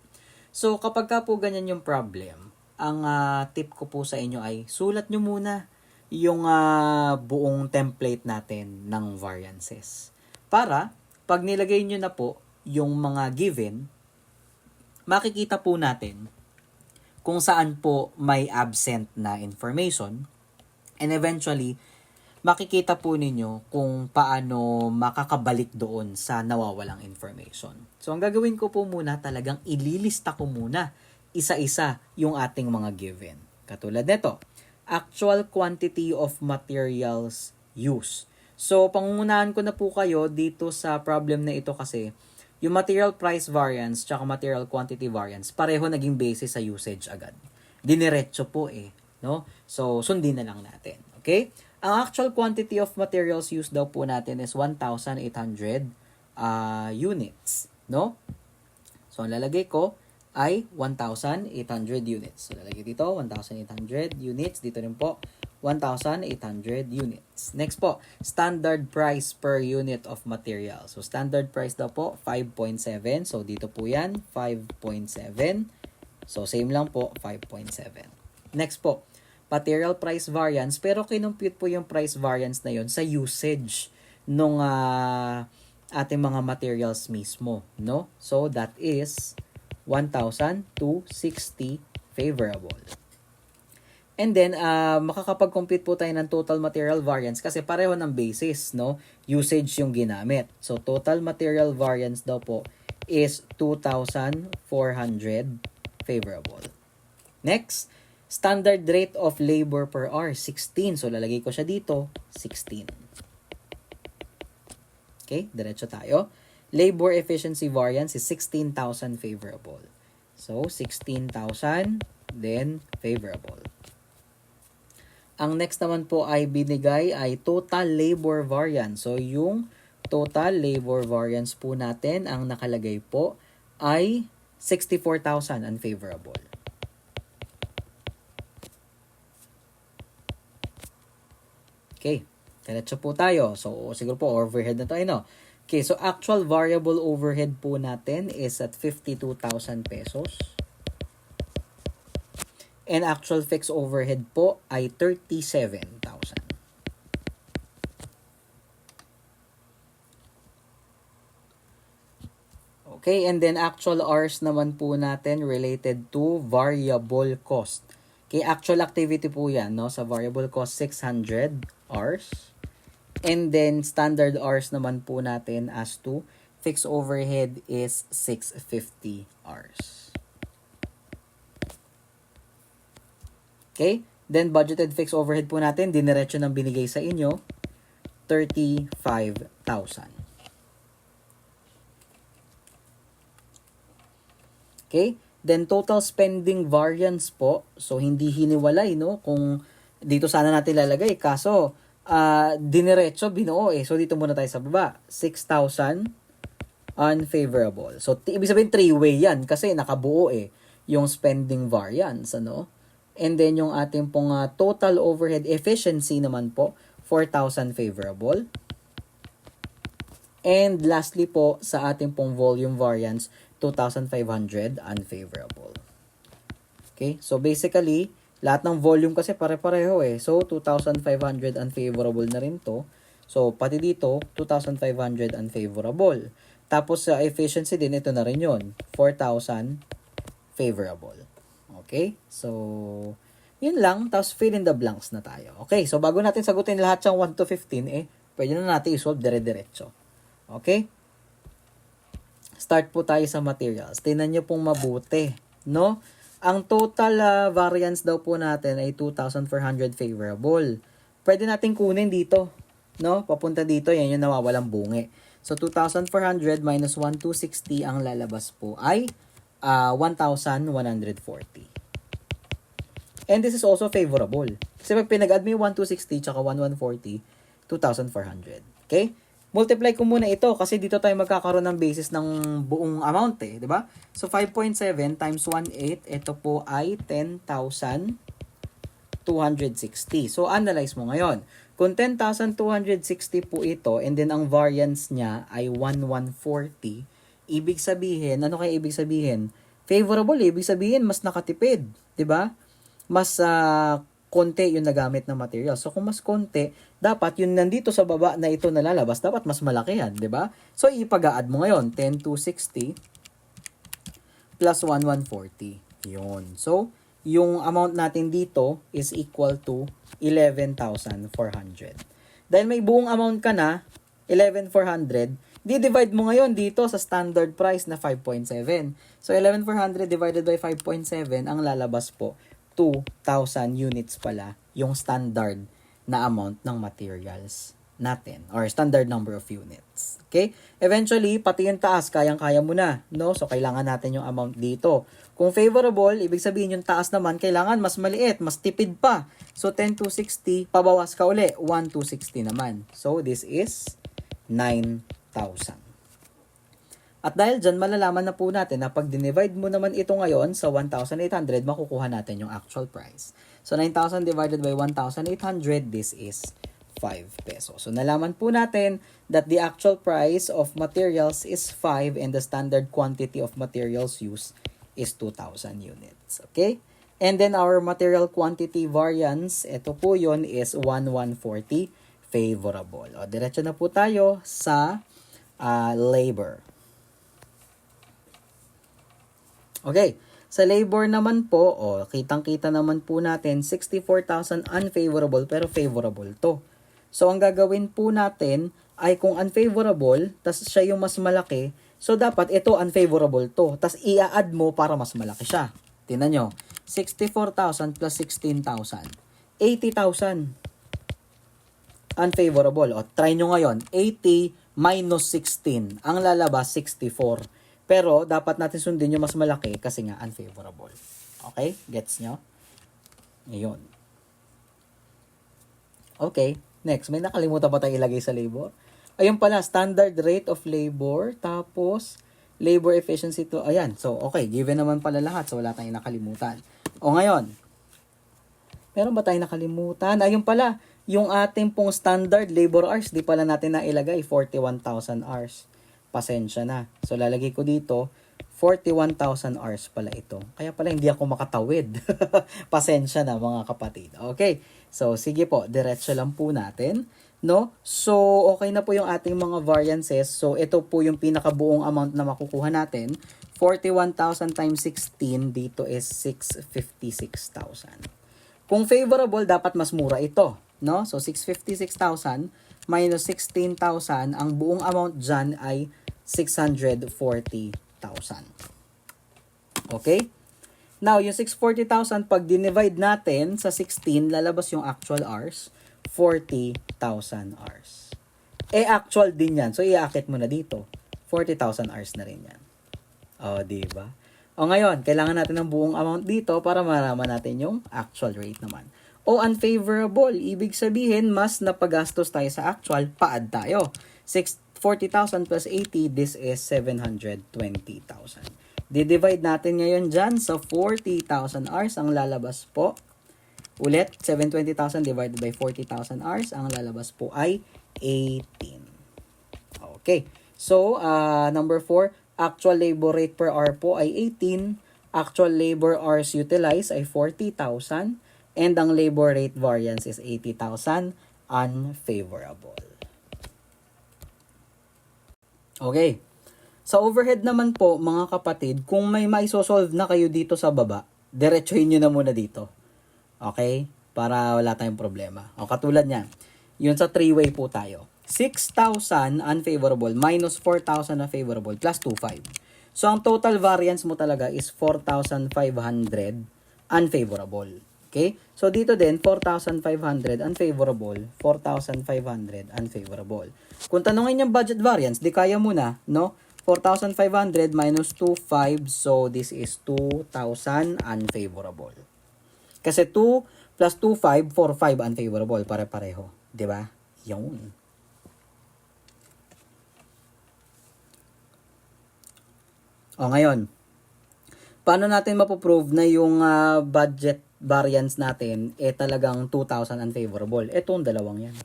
So kapag ka po ganyan yung problem, ang tip ko po sa inyo ay sulat nyo muna yung buong template natin ng variances. Para pag nilagay nyo na po yung mga given, makikita po natin kung saan po may absent na information and eventually makikita po ninyo kung paano makakabalik doon sa nawawalang information. So ang gagawin ko po muna talagang ililista ko muna isa-isa yung ating mga given. Katulad nito, actual quantity of materials used. So pangungunahan ko na po kayo dito sa problem na ito kasi yung material price variance tsaka material quantity variance, pareho naging basis sa usage agad. Diniretso po no? So, sundin na lang natin. Okay? Ang actual quantity of materials used daw po natin is 1,800 units, no? So, ang lalagay ko ay 1,800 units. So, lalagay dito, 1,800 units. Dito rin po, 1,800 units. Next po, standard price per unit of material. So, standard price daw po, 5.7. So, dito po yan, 5.7. So, same lang po, 5.7. Next po, material price variance. Pero kinumpute po yung price variance na yon sa usage nung ating mga materials mismo, no? So, that is 1,260 favorable. And then, makakapag-compute po tayo ng total material variance kasi pareho ng basis, no? Usage yung ginamit. So, total material variance daw po is 2,400 favorable. Next, standard rate of labor per hour, 16. So, lalagay ko siya dito, 16. Okay, diretso tayo. Labor efficiency variance is 16,000 favorable. So, 16,000, then favorable. Ang next naman po ay binigay ay total labor variance. So, yung total labor variance po natin, ang nakalagay po ay 64,000 unfavorable. Okay, diretso po tayo. So, siguro po overhead na tayo, no? Okay, so actual variable overhead po natin is at 52,000 pesos. And actual fixed overhead po ay 37,000. Okay, and then actual hours naman po natin related to variable cost. Okay, actual activity po yan, no? Sa variable cost, 600 hours. And then standard hours naman po natin as to fixed overhead is 650 hours. Okay? Then, budgeted fixed overhead po natin, diniretso ng binigay sa inyo, 35,000. Okay? Then, total spending variance po. So, hindi hiniwalay, no? Kung dito sana natin lalagay. Kaso, diniretso, binuo eh. So, dito muna tayo sa baba. 6,000 unfavorable. So, ibig sabihin, three-way yan. Kasi nakabuo eh. Yung spending variance, ano? And then, yung ating pong total overhead efficiency naman po, 4,000 favorable. And lastly po, sa ating pong volume variance, 2,500 unfavorable. Okay? So, basically, lahat ng volume kasi pare-pareho eh. So, 2,500 unfavorable na rin to. So, pati dito, 2,500 unfavorable. Tapos, sa efficiency din, ito na rin yun. 4,000 favorable. Okay? So, yun lang. Tapos, fill in the blanks na tayo. Okay? So, bago natin sagutin lahat ng 1 to 15, pwede na natin isolve dire-diretso. Okay? Start po tayo sa materials. Tingnan nyo pong mabuti, no? Ang total variance daw po natin ay 2,400 favorable. Pwede natin kunin dito, no? Papunta dito, yan yung nawawalang bungi. So, 2,400 minus 1,260 ang lalabas po ay 1,140. And this is also favorable. Kasi pag pinag-add mo yung 1,260 tsaka 1,140, 2,400. Okay? Multiply ko muna ito kasi dito tayo magkakaroon ng basis ng buong amount eh, di ba? So 5.7 times 1.8, ito po ay 10,260. So analyze mo ngayon. Kung 10,260 po ito and then ang variance niya ay 1,140, ibig sabihin, ano kaya ibig sabihin? Favorable, ibig sabihin mas nakatipid, di ba? Mas konti yung nagamit na material. So, kung mas konti, dapat yung nandito sa baba na ito nalalabas, dapat mas malaki yan, di ba? So, ipag-a-add mo ngayon, 10,260 plus 1,140. Yun. So, yung amount natin dito is equal to 11,400. Dahil may buong amount ka na, 11,400, di-divide mo ngayon dito sa standard price na 5.7. So, 11,400 divided by 5.7, ang lalabas po, 2,000 units pala yung standard na amount ng materials natin or standard number of units. Okay? Eventually, pati yung taas, kayang-kaya mo na. No? So, kailangan natin yung amount dito. Kung favorable, ibig sabihin yung taas naman, kailangan mas maliit, mas tipid pa. So, 10,260, pabawas ka uli, 1,260 naman. So, this is 9,000. At dahil dyan, malalaman na po natin na pag dinivide mo naman ito ngayon sa 1,800, makukuha natin yung actual price. So, 9,000 divided by 1,800, this is 5 pesos. So, nalaman po natin that the actual price of materials is 5 and the standard quantity of materials used is 2,000 units. Okay? And then, our material quantity variance, ito po yun, is 1,140 favorable. O, diretso na po tayo sa labor. Okay, sa labor naman po, kitang-kita naman po natin, 64,000 unfavorable pero favorable to. So, ang gagawin po natin ay kung unfavorable, tas siya yung mas malaki, so dapat ito unfavorable to. Tas i-add mo para mas malaki siya. Tingnan nyo, 64,000 plus 16,000, 80,000 unfavorable. O, try nyo ngayon, 80 minus 16, ang lalabas 64. Pero, dapat natin sundin yung mas malaki kasi nga unfavorable. Okay? Gets nyo? Ayun. Okay. Next, may nakalimutan pa tayo ilagay sa labor? Ayun pala, standard rate of labor. Tapos, labor efficiency to. Ayan. So, okay. Given naman pala lahat. So, wala tayong nakalimutan. O ngayon, meron ba tayong nakalimutan? Ayun pala, yung ating pong standard labor hours, di pala natin nailagay, 41,000 hours. Pasensya na. So, lalagay ko dito, 41,000 hours pala ito. Kaya pala hindi ako makatawid. Pasensya na mga kapatid. Okay. So, sige po. Diretso lang po natin. No? So, okay na po yung ating mga variances. So, ito po yung pinakabuong amount na makukuha natin. 41,000 times 16 dito is 656,000. Kung favorable, dapat mas mura ito. No? So, 656,000 minus 16,000. Ang buong amount dyan ay 640,000. Okay? Now, yung 640,000, pag dinivide natin sa 16, lalabas yung actual hours, 40,000 hours. Actual din yan. So, iaakit mo na dito. 40,000 hours na rin yan. Di ba? Ngayon, kailangan natin ng buong amount dito para malaman natin yung actual rate naman. Unfavorable. Ibig sabihin, mas napagastos tayo sa actual, pa-add tayo. 40,000 plus 80, this is 720,000. Di-divide natin ngayon dyan sa 40,000 hours. Ang lalabas po, ulit, 720,000 divided by 40,000 hours. Ang lalabas po ay 18. Okay. So, number 4, actual labor rate per hour po ay 18. Actual labor hours utilized ay 40,000. And ang labor rate variance is 80,000. Unfavorable. Okay. Sa overhead naman po, mga kapatid, kung may maisosolve na kayo dito sa baba, diretsuhin nyo na muna dito. Okay? Para wala tayong problema. Katulad niyan. Yun sa 3-way po tayo. 6,000 unfavorable minus 4,000 na favorable plus 2,500. So, ang total variance mo talaga is 4,500 unfavorable. Okay? So, dito din, 4,500 unfavorable, 4,500 unfavorable. Kung tanongin yung budget variance, di kaya muna, no? 4,500 minus 2,500, so this is 2,000 unfavorable. Kasi 2 plus 2,500, 4,500 unfavorable, pare-pareho. Di ba? Yun. Ngayon, paano natin mapoprove na yung budget variance natin talagang 2,000 unfavorable? Itong dalawang yan.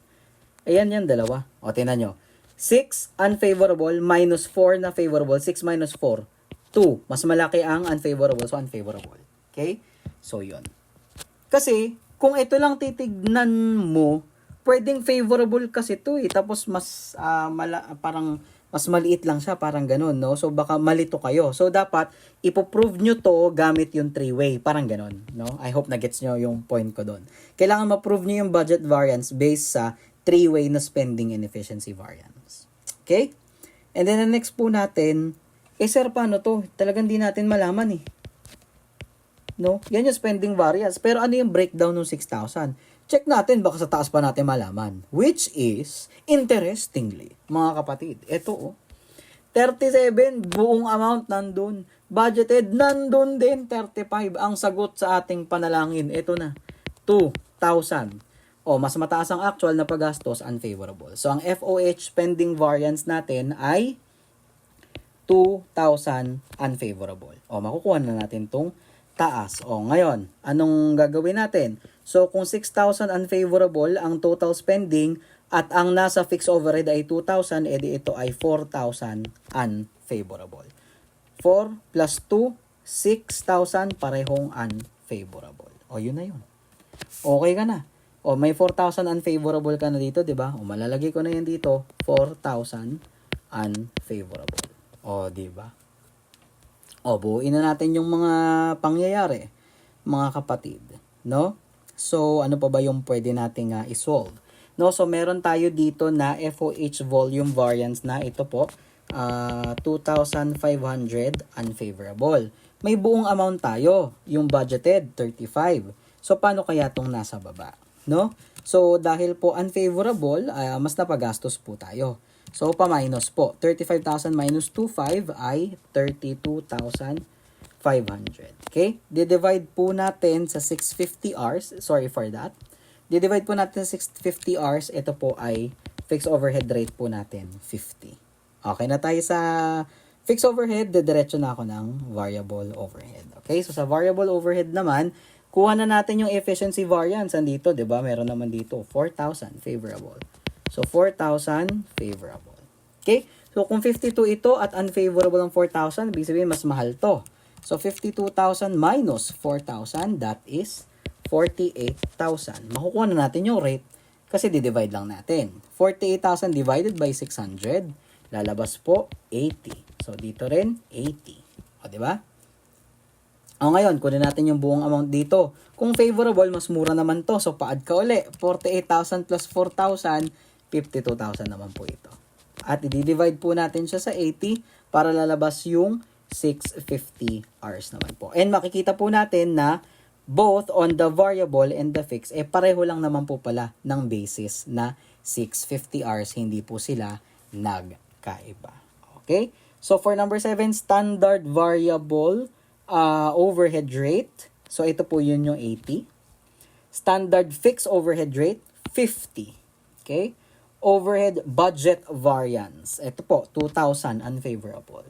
Ayan yan, dalawa. Tingnan nyo. 6 unfavorable minus 4 na favorable. 6 minus 4, 2. Mas malaki ang unfavorable, so unfavorable. Okay? So, yun. Kasi, kung ito lang titignan mo, pwedeng favorable kasi ito Tapos, mas, parang, mas maliit lang siya, parang ganun, no? So, baka malito kayo. So, dapat, ipoprove nyo to gamit yung 3-way. Parang ganun, no? I hope na-gets nyo yung point ko doon. Kailangan ma-prove nyo yung budget variance based sa 3-way na spending and efficiency variance. Okay? And then, the next po natin, sir, paano to? Talagang di natin malaman No? Yan yung spending variance. Pero ano yung breakdown ng 6,000? Check natin, baka sa taas pa natin malaman. Which is, interestingly, mga kapatid, ito 37, buong amount nandun. Budgeted, nandun din, 35. Ang sagot sa ating panalangin, ito na, 2,000. Mas mataas ang actual na paggastos, unfavorable. So, ang FOH spending variance natin ay 2,000 unfavorable. Makukuha na natin tong taas. Ngayon, anong gagawin natin? So, kung 6,000 unfavorable ang total spending at ang nasa fixed overhead ay 2,000, edi ito ay 4,000 unfavorable. 4 plus 2, 6,000 parehong unfavorable. Yun na yun. Okay ka na. May 4,000 unfavorable ka na dito, di ba? Malalagay ko na yan dito, 4,000 unfavorable. Di ba? Buuin na natin yung mga pangyayari, mga kapatid, no? So, ano pa ba yung pwede nating isolve? No, so meron tayo dito na FOH volume variance na ito po, 2,500 unfavorable. May buong amount tayo, yung budgeted 35. So, paano kaya tong nasa baba? No? So, dahil po unfavorable, mas napagastos po tayo. So, pa-minus po. 35,000 minus 2,500 ay 32,500. Okay? Di-divide po natin sa 650 hours. Sorry for that. Di-divide po natin sa 650 hours. Ito po ay fixed overhead rate po natin, 50. Okay na tayo sa fixed overhead. Diretso na ako ng variable overhead. Okay? So, sa variable overhead naman, kuha na natin yung efficiency variance. Andito, di ba? Meron naman dito, 4,000 favorable. So, 4,000 favorable. Okay? So, kung 52 ito at unfavorable ang 4,000, ibig sabihin mas mahal to. So, 52,000 minus 4,000, that is 48,000. Makukuha na natin yung rate kasi di-divide lang natin. 48,000 divided by 600, lalabas po 80. So, dito rin 80. Di ba? Ngayon, kunin natin yung buong amount dito. Kung favorable, mas mura naman to. So, pa-add ka uli. 48,000 plus 4,000, 52,000 naman po ito. At i-divide po natin siya sa 80 para lalabas yung 650 hours naman po. And makikita po natin na both on the variable and the fixed, pareho lang naman po pala ng basis na 650 hours, hindi po sila nagkaiba. Okay? So for number 7, standard variable overhead rate. So ito po yun yung 80. Standard fixed overhead rate, 50. Okay? Overhead budget variance. Ito po, 2,000 unfavorable.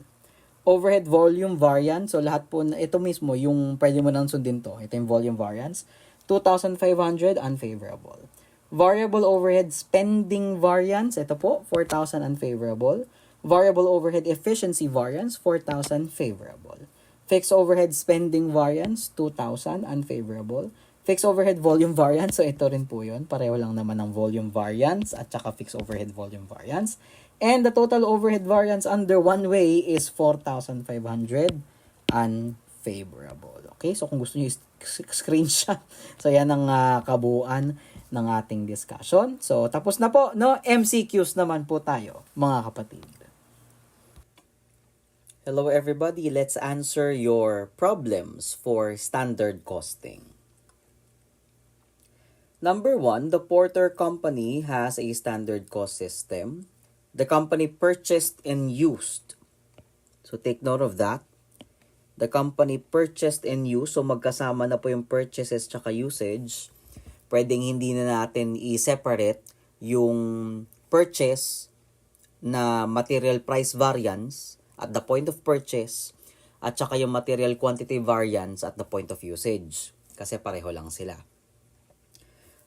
Overhead volume variance, so lahat po, ito mismo, yung pwede mo nang sundin to. Ito yung volume variance. 2,500 unfavorable. Variable overhead spending variance, ito po, 4,000 unfavorable. Variable overhead efficiency variance, 4,000 favorable. Fixed overhead spending variance, 2,000 unfavorable. Fixed overhead volume variance, so ito rin po yun. Pareho lang naman ng volume variance at saka fixed overhead volume variance. And the total overhead variance under one way is 4,500 unfavorable. Okay, so kung gusto niyo screenshot, so yan ang kabuuan ng ating discussion. So tapos na po, no? MCQs naman po tayo, mga kapatid. Hello everybody, let's answer your problems for standard costing. Number 1, the Porter Company has a standard cost system. The company purchased and used. So take note of that. The company purchased and used. So magkasama na po yung purchases tsaka usage. Pwedeng hindi na natin i-separate yung purchase na material price variance at the point of purchase at saka yung material quantity variance at the point of usage. Kasi pareho lang sila.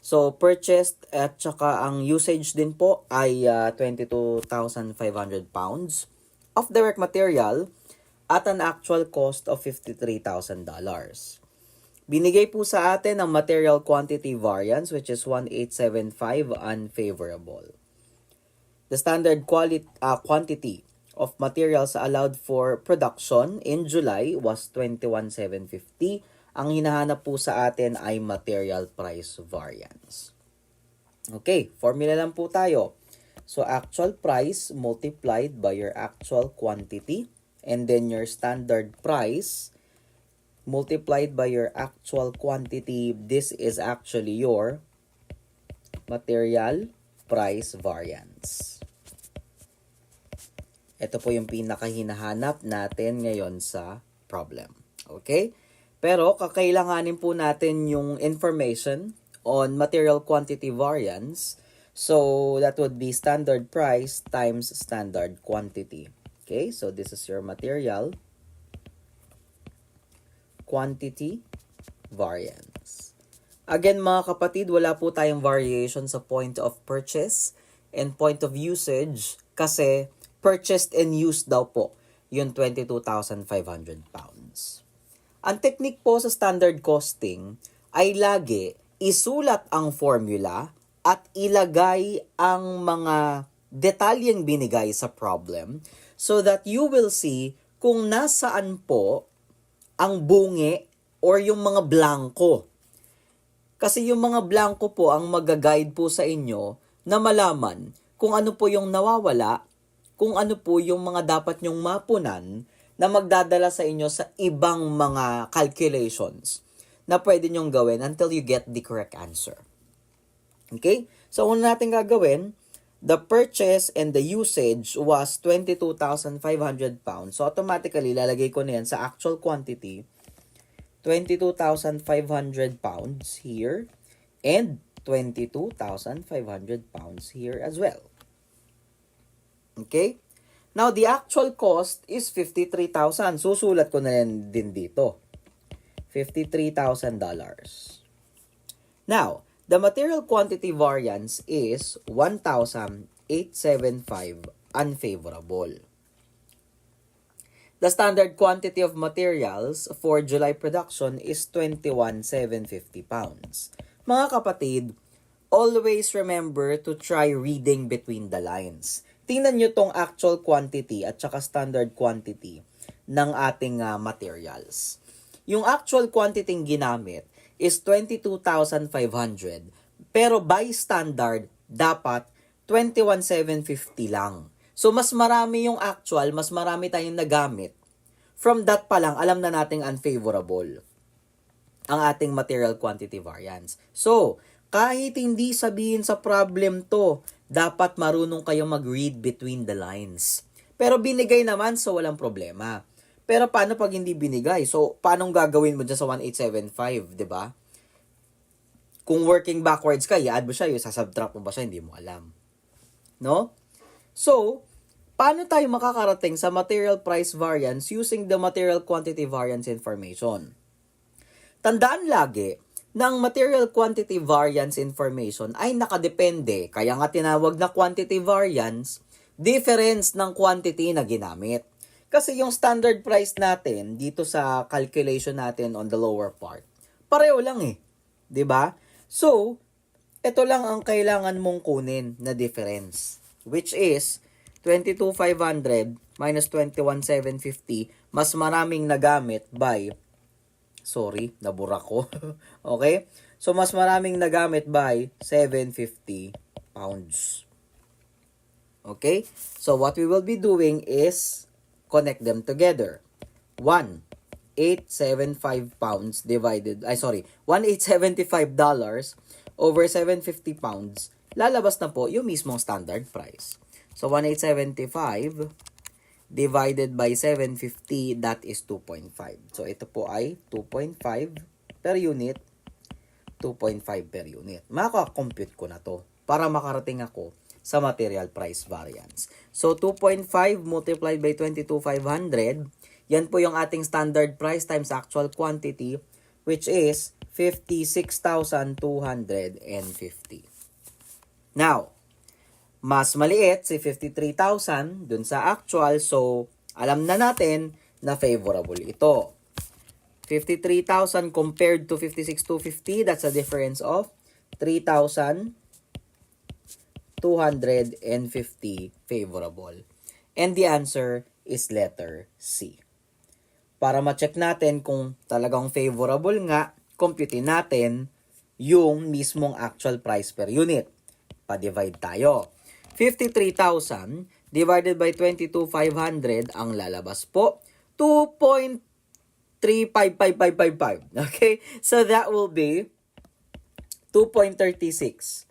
So, purchased at saka ang usage din po ay 22,500 pounds of direct material at an actual cost of $53,000. Binigay po sa atin ang material quantity variance which is 1875 unfavorable. The standard quantity of materials allowed for production in July was 21,750. Ang hinahanap po sa atin ay material price variance. Okay, formula lang po tayo. So, actual price multiplied by your actual quantity and then your standard price multiplied by your actual quantity. This is actually your material price variance. Ito po yung pinakahinahanap natin ngayon sa problem. Okay? Pero kakailanganin po natin yung information on material quantity variance. So that would be standard price times standard quantity. Okay, so this is your material quantity variance. Again mga kapatid, wala po tayong variation sa point of purchase and point of usage kasi purchased and used daw po yung 22,500 pounds. Ang technique po sa standard costing ay lagi isulat ang formula at ilagay ang mga detalyeng binigay sa problem so that you will see kung nasaan po ang bungi or yung mga blanco. Kasi yung mga blanco po ang mag-guide po sa inyo na malaman kung ano po yung nawawala, kung ano po yung mga dapat nyong mapunan na magdadala sa inyo sa ibang mga calculations na pwede nyong gawin until you get the correct answer. Okay? So, una natin gagawin, the purchase and the usage was 22,500 pounds. So, automatically, lalagay ko na yan sa actual quantity, 22,500 pounds here and 22,500 pounds here as well. Okay? Now, the actual cost is 53,000. Susulat ko na yan din dito. $53,000. Now, the material quantity variance is 1,875 unfavorable. The standard quantity of materials for July production is 21,750 pounds. Mga kapatid, always remember to try reading between the lines. Tingnan nyo tong actual quantity at saka standard quantity ng ating materials. Yung actual quantity ginamit is 22,500 pero by standard dapat 21,750 lang. So mas marami yung actual, mas marami tayong nagamit from that pa lang, alam na nating unfavorable ang ating material quantity variance. So, kahit hindi sabihin sa problem to, dapat marunong kayong mag-read between the lines. Pero binigay naman, so walang problema. Pero paano pag hindi binigay? So, paano gagawin mo dyan sa 1875, di ba? Kung working backwards ka, i-add mo siya, sasubtract mo ba siya, hindi mo alam. No? So, paano tayo makakarating sa material price variance using the material quantity variance information? Tandaan lagi na ang material quantity variance information ay nakadepende, kaya nga tinawag na quantity variance, difference ng quantity na ginamit. Kasi yung standard price natin dito sa calculation natin on the lower part, pareho lang eh. 'Di ba? So, ito lang ang kailangan mong kunin na difference, which is 22,500 minus 21,750 mas maraming nagamit by nabura ko. Okay? So, mas maraming nagamit by 750 pounds. Okay? So, what we will be doing is connect them together. 1,875 pounds divided, $1,875 over 750 pounds, lalabas na po yung mismong standard price. So, 1,875 divided by 750, that is 2.5. So, ito po ay 2.5 per unit, 2.5 per unit. Makakompute ko na to para makarating ako sa material price variance. So, 2.5 multiplied by 22,500, yan po yung ating standard price times actual quantity, which is 56,250. Now, mas maliit si 53,000 dun sa actual, so alam na natin na favorable ito. 53,000 compared to 56,250, that's a difference of 3,250 favorable. And the answer is letter C. Para ma-check natin kung talagang favorable nga, computein natin yung mismong actual price per unit. Pa-divide tayo. 53,000 divided by 22,500, ang lalabas po, 2.355555. Okay? So, that will be 2.36.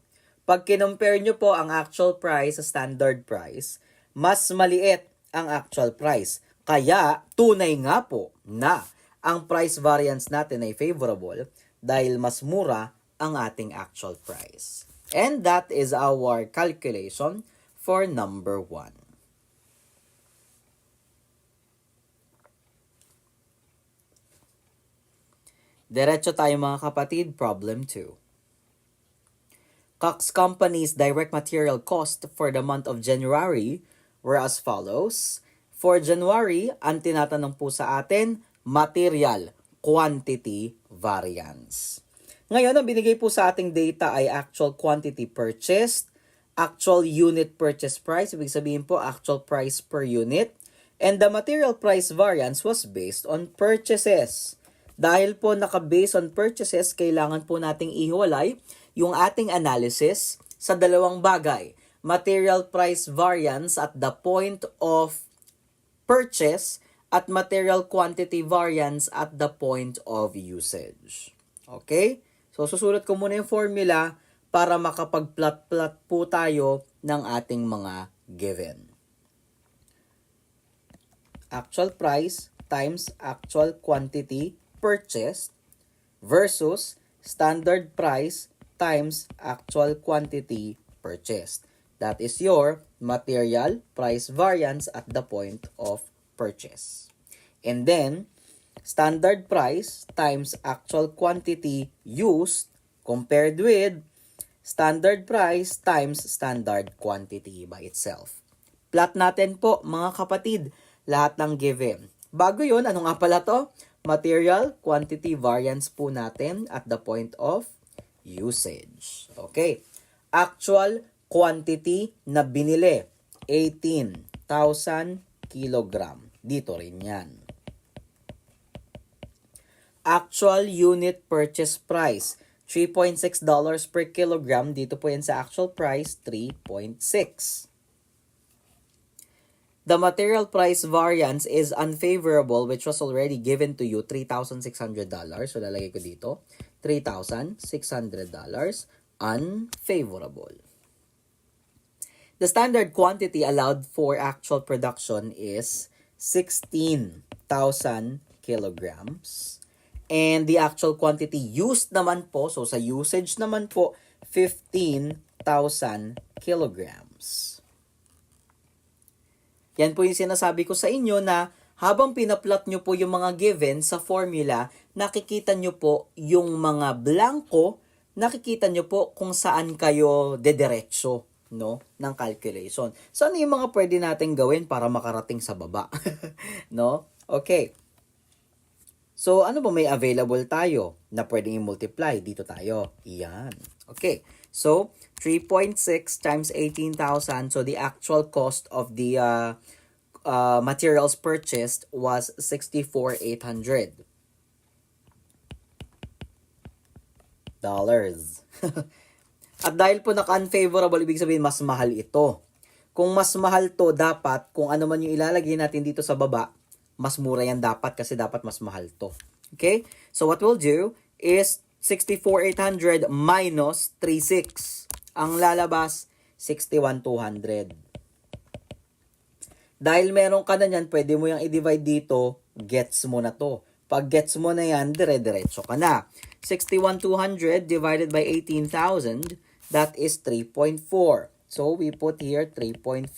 Pag kinompare nyo po ang actual price sa standard price, mas maliit ang actual price. Kaya, tunay nga po na ang price variance natin ay favorable dahil mas mura ang ating actual price. And that is our calculation for number 1. Diretso tayo mga kapatid, problem 2. Cox Company's direct material cost for the month of January were as follows. For January, ang tinatanong po sa atin, material quantity variance. Ngayon, ang binigay po sa ating data ay actual quantity purchased, actual unit purchase price, ibig sabihin po actual price per unit, and the material price variance was based on purchases. Dahil po naka-based on purchases, kailangan po nating ihiwalay yung ating analysis sa dalawang bagay. Material price variance at the point of purchase at material quantity variance at the point of usage. Okay? So, susulat ko muna yung formula para makapag-plot-plot po tayo ng ating mga given. Actual price times actual quantity purchased versus standard price times actual quantity purchased. That is your material price variance at the point of purchase. And then, standard price times actual quantity used compared with standard price times standard quantity by itself. Plot natin po mga kapatid lahat ng given. Bago yun, ano nga pala to? Material quantity variance po natin at the point of usage. Okay. Actual quantity na binili, 18,000 kilogram. Dito rin yan. Actual unit purchase price, $3.6 per kilogram. Dito po yan sa actual price, 3.6. The material price variance is unfavorable, which was already given to you, $3,600. So, lalagay ko dito, $3,600 unfavorable. The standard quantity allowed for actual production is 16,000 kilograms. And the actual quantity used naman po, so sa usage naman po, 15,000 kilograms. Yan po yung sinasabi ko sa inyo na habang pinaplot nyo po yung mga given sa formula, nakikita nyo po yung mga blanco, nakikita nyo po kung saan kayo dediretso, no, ng calculation. So, ano yung mga pwede natin gawin para makarating sa baba? No? Okay. So, ano ba may available tayo na pwedeng i-multiply? Dito tayo. Iyan. Okay. So, 3.6 times 18,000. So, the actual cost of the materials purchased was 64,800 dollars. At dahil po naka-unfavorable, ibig sabihin mas mahal ito. Kung mas mahal to, dapat, kung ano man yung ilalagay natin dito sa baba, mas mura yan dapat kasi dapat mas mahal to. Okay? So, what we'll do is 64,800 minus 36. Ang lalabas, 61,200. Dahil meron ka na yan, pwede mo yung i-divide dito, gets mo na to. Pag gets mo na yan, dire-diretso ka na. 61,200 divided by 18,000, that is 3.4. So, we put here 3.4.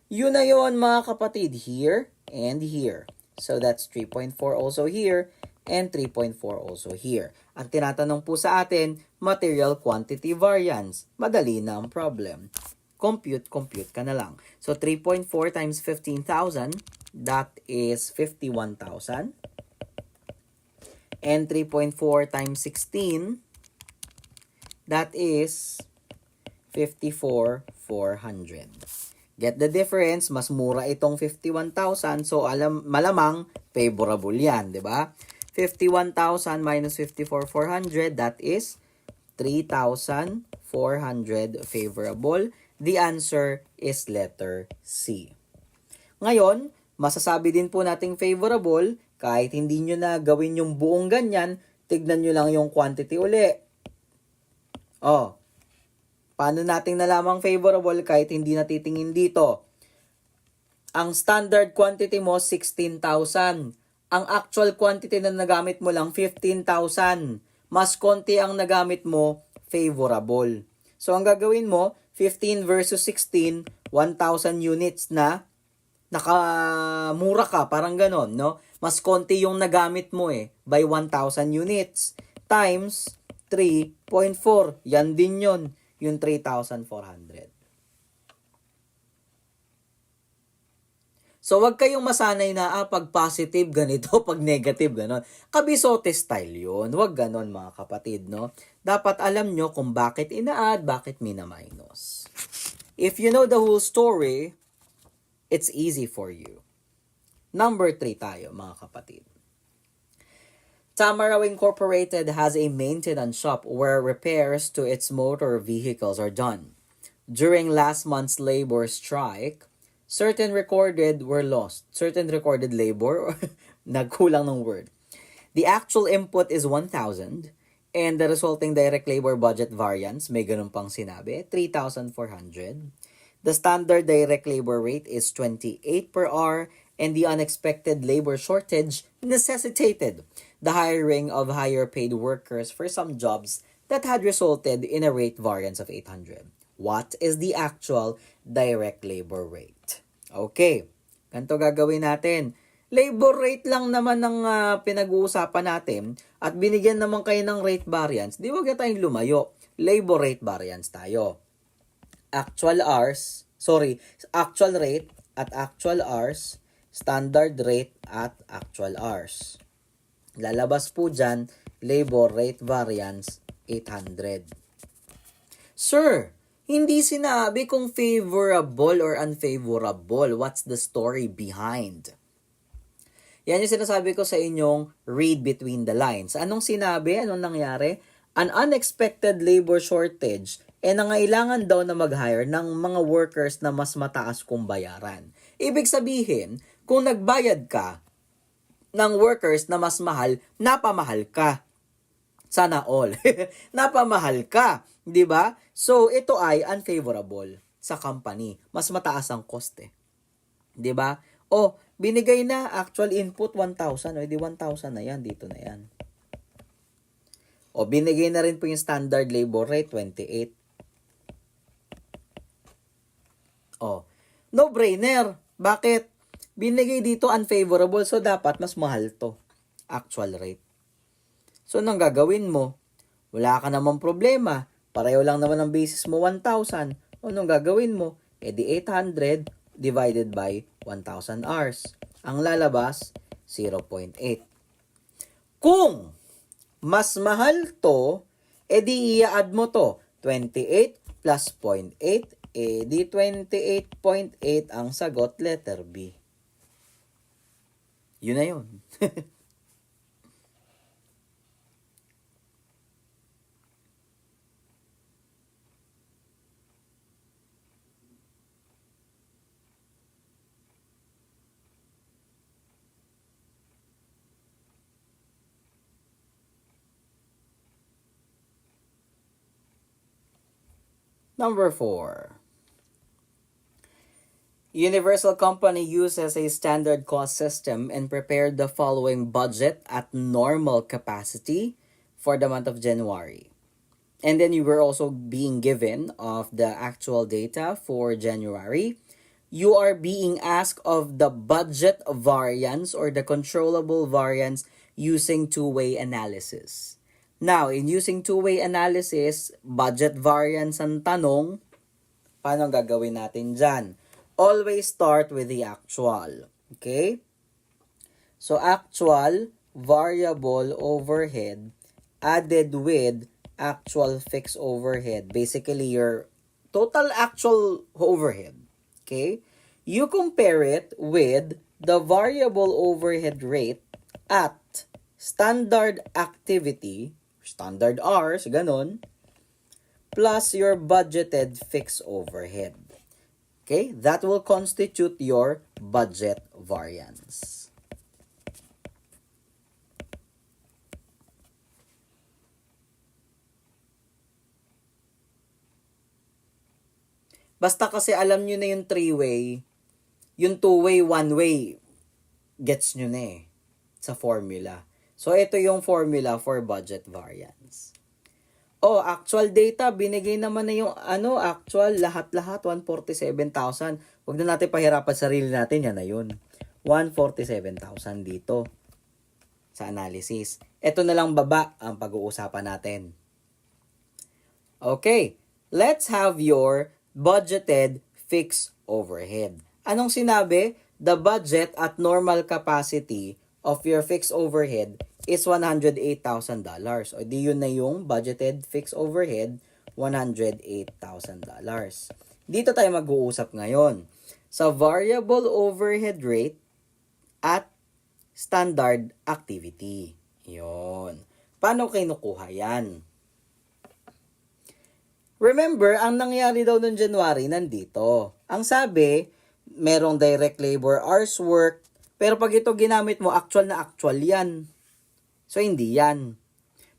Yun na yun, mga kapatid, here and here. So, that's 3.4 also here and 3.4 also here. Ang tinatanong po sa atin, material quantity variance. Madali na ang problem. Compute ka na lang. So, 3.4 times 15,000, that is 51,000. And 3.4 times 16, that is 54,400. Get the difference, mas mura itong 51,000, so malamang favorable yan, di ba? 51,000 minus 54,400, that is 3,400 favorable. The answer is letter C. Ngayon, masasabi din po nating favorable, kahit hindi nyo na gawin yung buong ganyan, tignan nyo lang yung quantity uli. Oh, paano nating nalamang favorable kahit hindi natitingin dito? Ang standard quantity mo, 16,000. Ang actual quantity na nagamit mo lang, 15,000. Mas konti ang nagamit mo, favorable. So, ang gagawin mo, 15 versus 16, 1,000 units na nakamura ka, parang ganon, no? Mas konti yung nagamit mo by 1,000 units times 3.4. Yan din yun, yung 3,400. So, wag kayong masanay na pag positive ganito, pag negative ganon. Kabisote style yun. Wag ganon, mga kapatid, no? Dapat alam nyo kung bakit ina-add, bakit mina-minus. If you know the whole story, it's easy for you. Number 3 tayo, mga kapatid. Tamaraw Incorporated has a maintenance shop where repairs to its motor vehicles are done. During last month's labor strike, certain recorded labor, nagkulang ng word. The actual input is 1,000 and the resulting direct labor budget variance, may ganun pang sinabi, 3,400. The standard direct labor rate is 28 per hour and the unexpected labor shortage necessitated the hiring of higher paid workers for some jobs that had resulted in a rate variance of 800. What is the actual direct labor rate? Okay, ganito gagawin natin. Labor rate lang naman ng pinag-uusapan natin at binigyan naman kayo ng rate variance, di wag na tayong lumayo. Labor rate variance tayo. Actual rate at actual hours, standard rate at actual hours. Lalabas po dyan, labor rate variance 800. Sir, hindi sinabi kung favorable or unfavorable. What's the story behind? Yan yung sinasabi ko sa inyong read between the lines. Anong sinabi? Anong nangyari? An unexpected labor shortage nangailangan daw na mag-hire ng mga workers na mas mataas kung bayaran. Ibig sabihin, kung nagbayad ka ng workers na mas mahal, napamahal ka. Sana all. Napamahal ka, 'di ba? So ito ay unfavorable sa company. Mas mataas ang cost 'Di ba? O binigay na actual input 1,000, o di 1,000 na 'yan, dito na 'yan. O binigay na rin po yung standard labor rate 28. O no brainer. Bakit? Binigay dito unfavorable, so dapat mas mahal to actual rate. So, anong gagawin mo? Wala ka namang problema. Pareho lang naman ang basis mo, 1,000. Anong gagawin mo? E di 800 divided by 1,000 hours. Ang lalabas, 0.8. Kung mas mahal to, e di i-add mo to. 28 plus 0.8, e di 28.8 ang sagot, letter B. Yun na yun. Number 4. Universal Company uses a standard cost system and prepared the following budget at normal capacity for the month of January. And then you were also being given of the actual data for January. You are being asked of the budget variance or the controllable variance using two-way analysis. Now, in using two-way analysis, budget variance ang tanong, paano gagawin natin dyan? Always start with the actual. Okay? So, actual variable overhead added with actual fixed overhead. Basically, your total actual overhead. Okay? You compare it with the variable overhead rate at standard activity, standard hours, ganon, plus your budgeted fixed overhead. Okay? That will constitute your budget variance. Basta kasi alam nyo na yung three-way, yung two-way, one-way, gets nyo na sa formula. So, ito yung formula for budget variance. Actual data, binigay naman na yung actual, lahat-lahat, 147,000. Huwag na natin pahirapan sarili natin, yan na yun. 147,000 dito sa analysis. Ito na lang baba ang pag-uusapan natin. Okay, let's have your budgeted fixed overhead. Anong sinabi? The budget at normal capacity of your fixed overhead is $108,000. O di yun na yung budgeted fixed overhead, $108,000. Dito tayo mag-uusap ngayon sa variable overhead rate at standard activity. Yun. Paano kinukuha yan? Remember, ang nangyari daw noong January, nandito. Ang sabi, merong direct labor hours work, pero pag ito ginamit mo, actual na actual yan. So, hindi yan.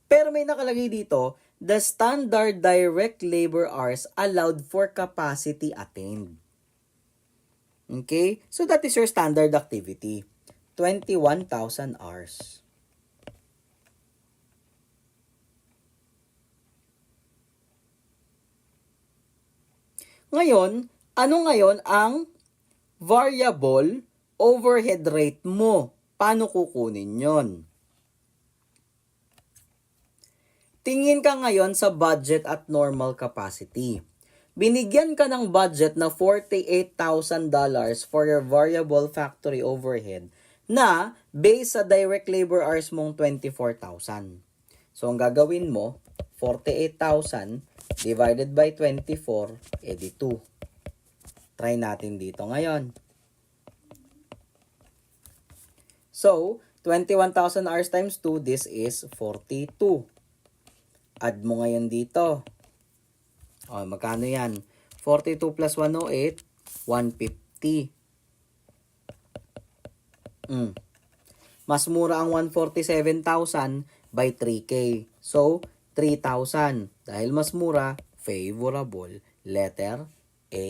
Pero may nakalagay dito, the standard direct labor hours allowed for capacity attained. Okay? So, that is your standard activity. 21,000 hours. Ngayon, ano ngayon ang variable overhead rate mo? Paano kukunin yon? Tingin ka ngayon sa budget at normal capacity. Binigyan ka ng budget na $48,000 for your variable factory overhead na based sa direct labor hours mong 24,000. So, ang gagawin mo, 48,000 divided by 24, edi 2. Try natin dito ngayon. So, 21,000 hours times 2, this is 42. Add mo ngayon dito. Magkano yan? 42 plus 108, 150. Mas mura ang 147,000 by 3K. So, 3,000. Dahil mas mura, favorable. Letter A.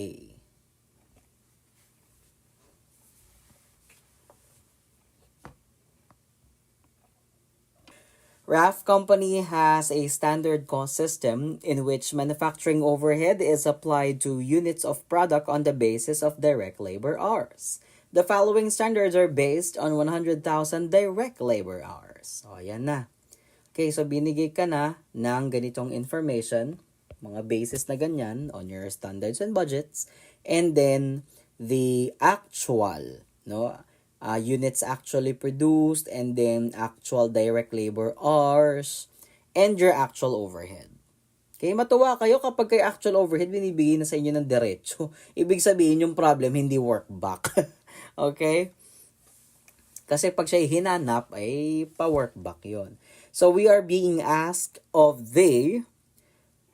RAF Company has a standard cost system in which manufacturing overhead is applied to units of product on the basis of direct labor hours. The following standards are based on 100,000 direct labor hours. O, yan na. Okay, so binigay ka na ng ganitong information, mga basis na ganyan on your standards and budgets, and then the actual, no, units actually produced, and then actual direct labor hours, and your actual overhead. Okay, matuwa kayo kapag kay actual overhead binibigay na sa inyo ng diretso. Ibig sabihin yung problem hindi work back. Okay? Kasi pag siya hinanap ay pa-work back yon. So we are being asked of the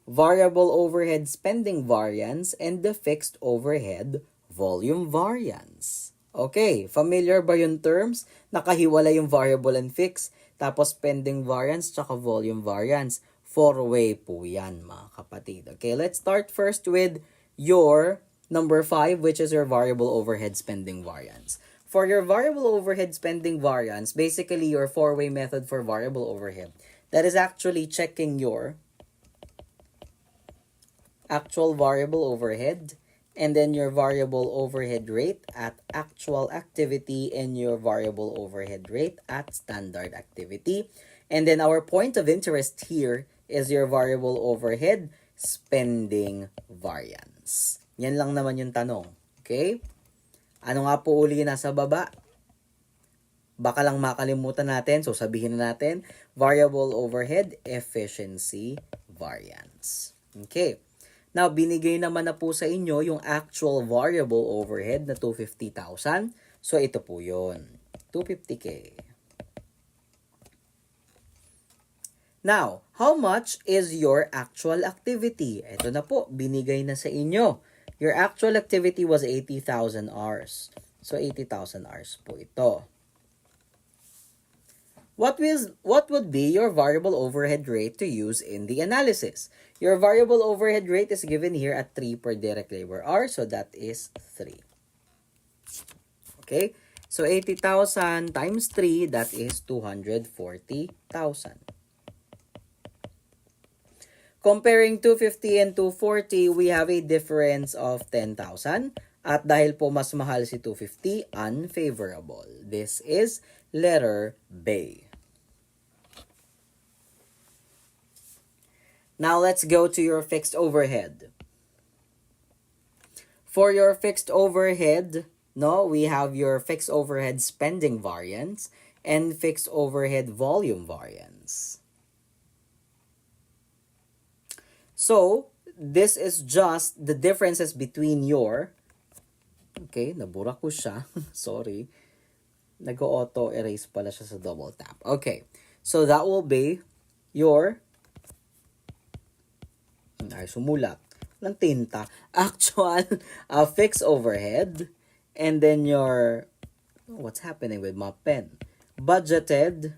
variable overhead spending variance and the fixed overhead volume variance. Okay, familiar ba yung terms? Nakahiwala yung variable and fixed, tapos spending variance tsaka volume variance. Four-way po yan, mga kapatid. Okay, let's start first with your number 5, which is your variable overhead spending variance. For your variable overhead spending variance, basically your four-way method for variable overhead, that is actually checking your actual variable overhead, and then your variable overhead rate at actual activity, and your variable overhead rate at standard activity. And then our point of interest here is your variable overhead spending variance. Yan lang naman yung tanong. Okay? Ano nga po uli nasa baba? Baka lang makalimutan natin. So sabihin na natin, variable overhead efficiency variance. Okay. Now, binigay naman na po sa inyo yung actual variable overhead na 250,000. So ito po yun. 250K. Now, how much is your actual activity? Ito na po, binigay na sa inyo. Your actual activity was 80,000 hours. So, 80,000 hours po ito. What would be your variable overhead rate to use in the analysis? Your variable overhead rate is given here at 3 per direct labor hour. So, that is 3. Okay? So, 80,000 times 3, that is 240,000. Comparing 250 and 240, we have a difference of 10,000. At dahil po mas mahal si 250, unfavorable. This is letter B. Now let's go to your fixed overhead. For your fixed overhead, we have your fixed overhead spending variance and fixed overhead volume variance. So, this is just the differences between your, okay, nabura ko siya, sorry, nag-auto-erase pala siya sa double tap. Okay, so that will be your, sumulat, ng tinta, actual fixed overhead, and then your, what's happening with my pen? Budgeted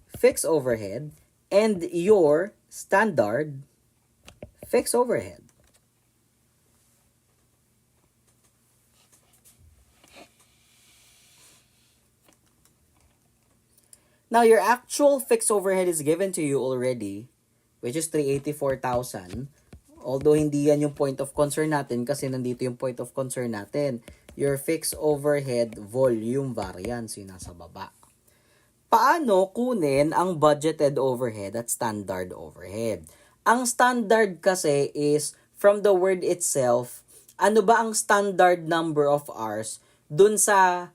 fixed overhead, and your standard fixed overhead. Now, your actual fixed overhead is given to you already, which is 384,000. Although, hindi yan yung point of concern natin kasi nandito yung point of concern natin. Your fixed overhead volume variance, yung nasa baba. Paano kunin ang budgeted overhead at standard overhead? Ang standard kasi is, from the word itself, ano ba ang standard number of hours dun sa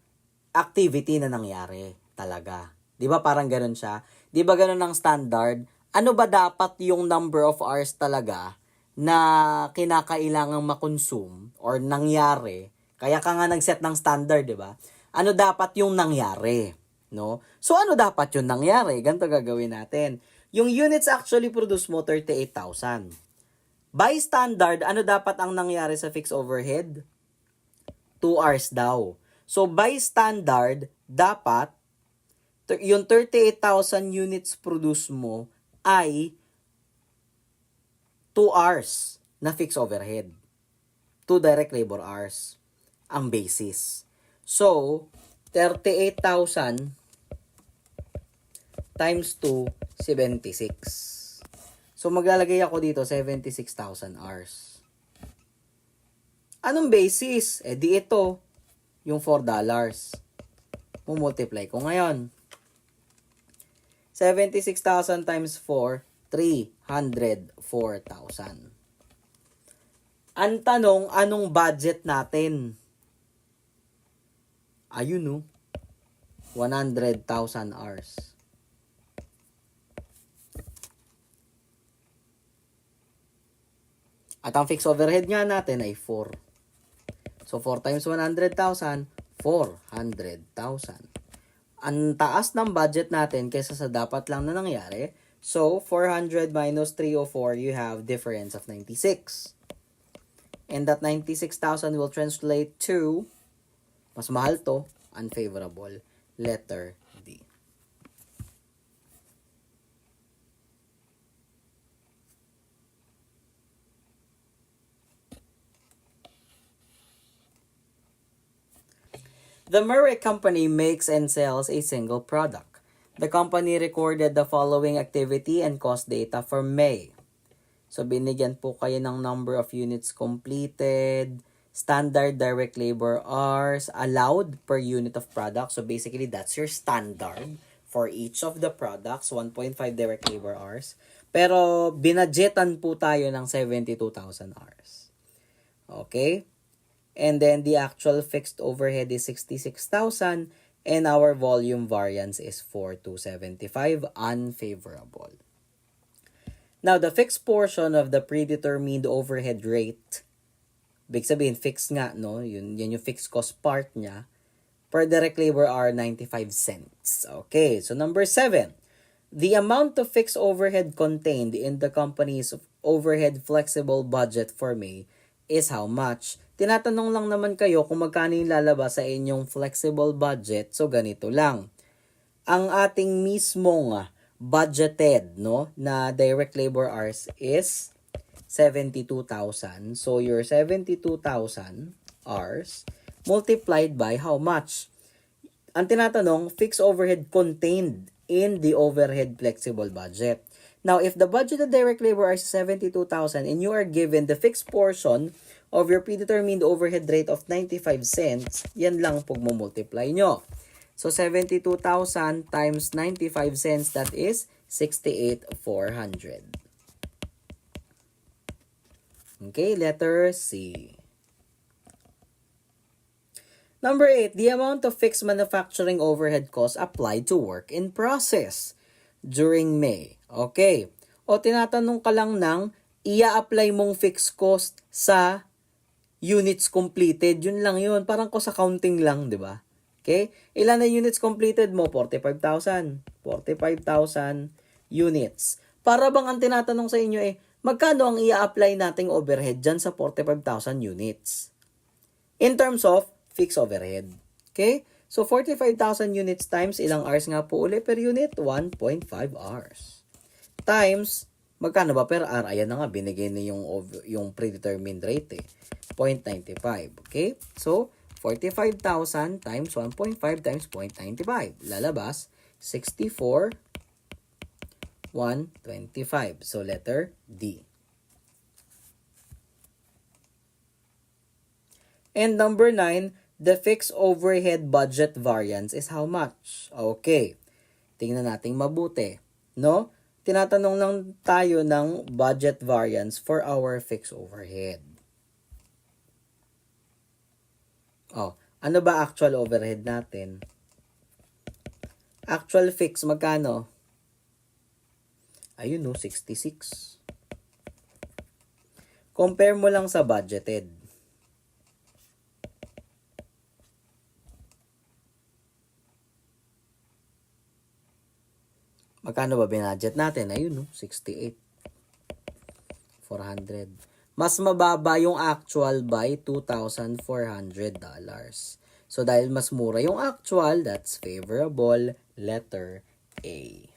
activity na nangyari talaga? Di ba parang ganun siya? Di ba ganun ang standard? Ano ba dapat yung number of hours talaga na kinakailangang makonsume or nangyari? Kaya ka nga nag-set ng standard, di ba? Ano dapat yung nangyari? No? So ano dapat yung nangyari? Ganito gagawin natin. Yung units actually produce mo 38,000. By standard, ano dapat ang nangyari sa fixed overhead? 2 hours daw. So by standard, dapat yung 38,000 units produce mo ay 2 hours na fixed overhead. 2 direct labor hours ang basis. So, 38,000 times 2, 76. So, maglalagay ako dito 76,000 hours. Anong basis? Di ito, yung $4. Mumultiply ko ngayon. 76,000 times 4, 304,000. Ang tanong, anong budget natin? Ayun no, 100,000 hours. At ang fixed overhead nga natin ay 4. So, 4 times 100,000, 400,000. Ang taas ng budget natin kaysa sa dapat lang na nangyari. So, 400 minus 304, you have difference of 96. And that 96,000 will translate to, mas mahal to, unfavorable. Letter D. The Murray Company makes and sells a single product. The company recorded the following activity and cost data for May. So, binigyan po kayo ng number of units completed, standard direct labor hours, allowed per unit of product. So, basically, that's your standard for each of the products, 1.5 direct labor hours. Pero, binadgetan po tayo ng 72,000 hours. Okay? And then the actual fixed overhead is 66,000 and our volume variance is 4,275, unfavorable. Now, the fixed portion of the predetermined overhead rate, big sabihin, fixed nga, no? Yan yung fixed cost part niya. Per direct labor hour, 95 cents. Okay, so number 7. The amount of fixed overhead contained in the company's overhead flexible budget for May is how much? Tinatanong lang naman kayo kung magkano yung lalabas sa inyong flexible budget. So, ganito lang. Ang ating mismong budgeted, no, na direct labor hours is 72,000. So, your 72,000 hours multiplied by how much? Ang tinatanong, fixed overhead contained in the overhead flexible budget. Now, if the budgeted direct labor hours is 72,000 and you are given the fixed portion of your predetermined overhead rate of 95 cents, yan lang pag multiply nyo. So, 72,000 times 95 cents, that is 68,400. Okay, letter C. Number 8, the amount of fixed manufacturing overhead costs applied to work in process during May. Okay. O tinatanong ka lang ng ia-apply mong fixed cost sa units completed. Yun lang yun. Parang cost accounting lang, di ba? Okay? Ilan na units completed mo? 45,000. 45,000 units. Para bang ang tinatanong sa inyo magkano ang ia-apply nating overhead dyan sa 45,000 units? In terms of fixed overhead. Okay? So, 45,000 units times ilang hours nga po uli per unit? 1.5 hours. Times, magkano ba per hour? Ayan na nga, binigay na yung predetermined rate 0.95. Okay? So, 45,000 times 1.5 times 0.95. Lalabas, 64,125. So, letter D. And number 9, the fixed overhead budget variance is how much? Okay. Tingnan natin mabuti. No? Tinatanong lang tayo ng budget variance for our fixed overhead. Ano ba actual overhead natin? Actual fixed, magkano? Ayun 66. Compare mo lang sa budgeted. Magkano ba binadget natin? Ayun 68,400. Mas mababa yung actual by $2,400. So, dahil mas mura yung actual, that's favorable, letter A.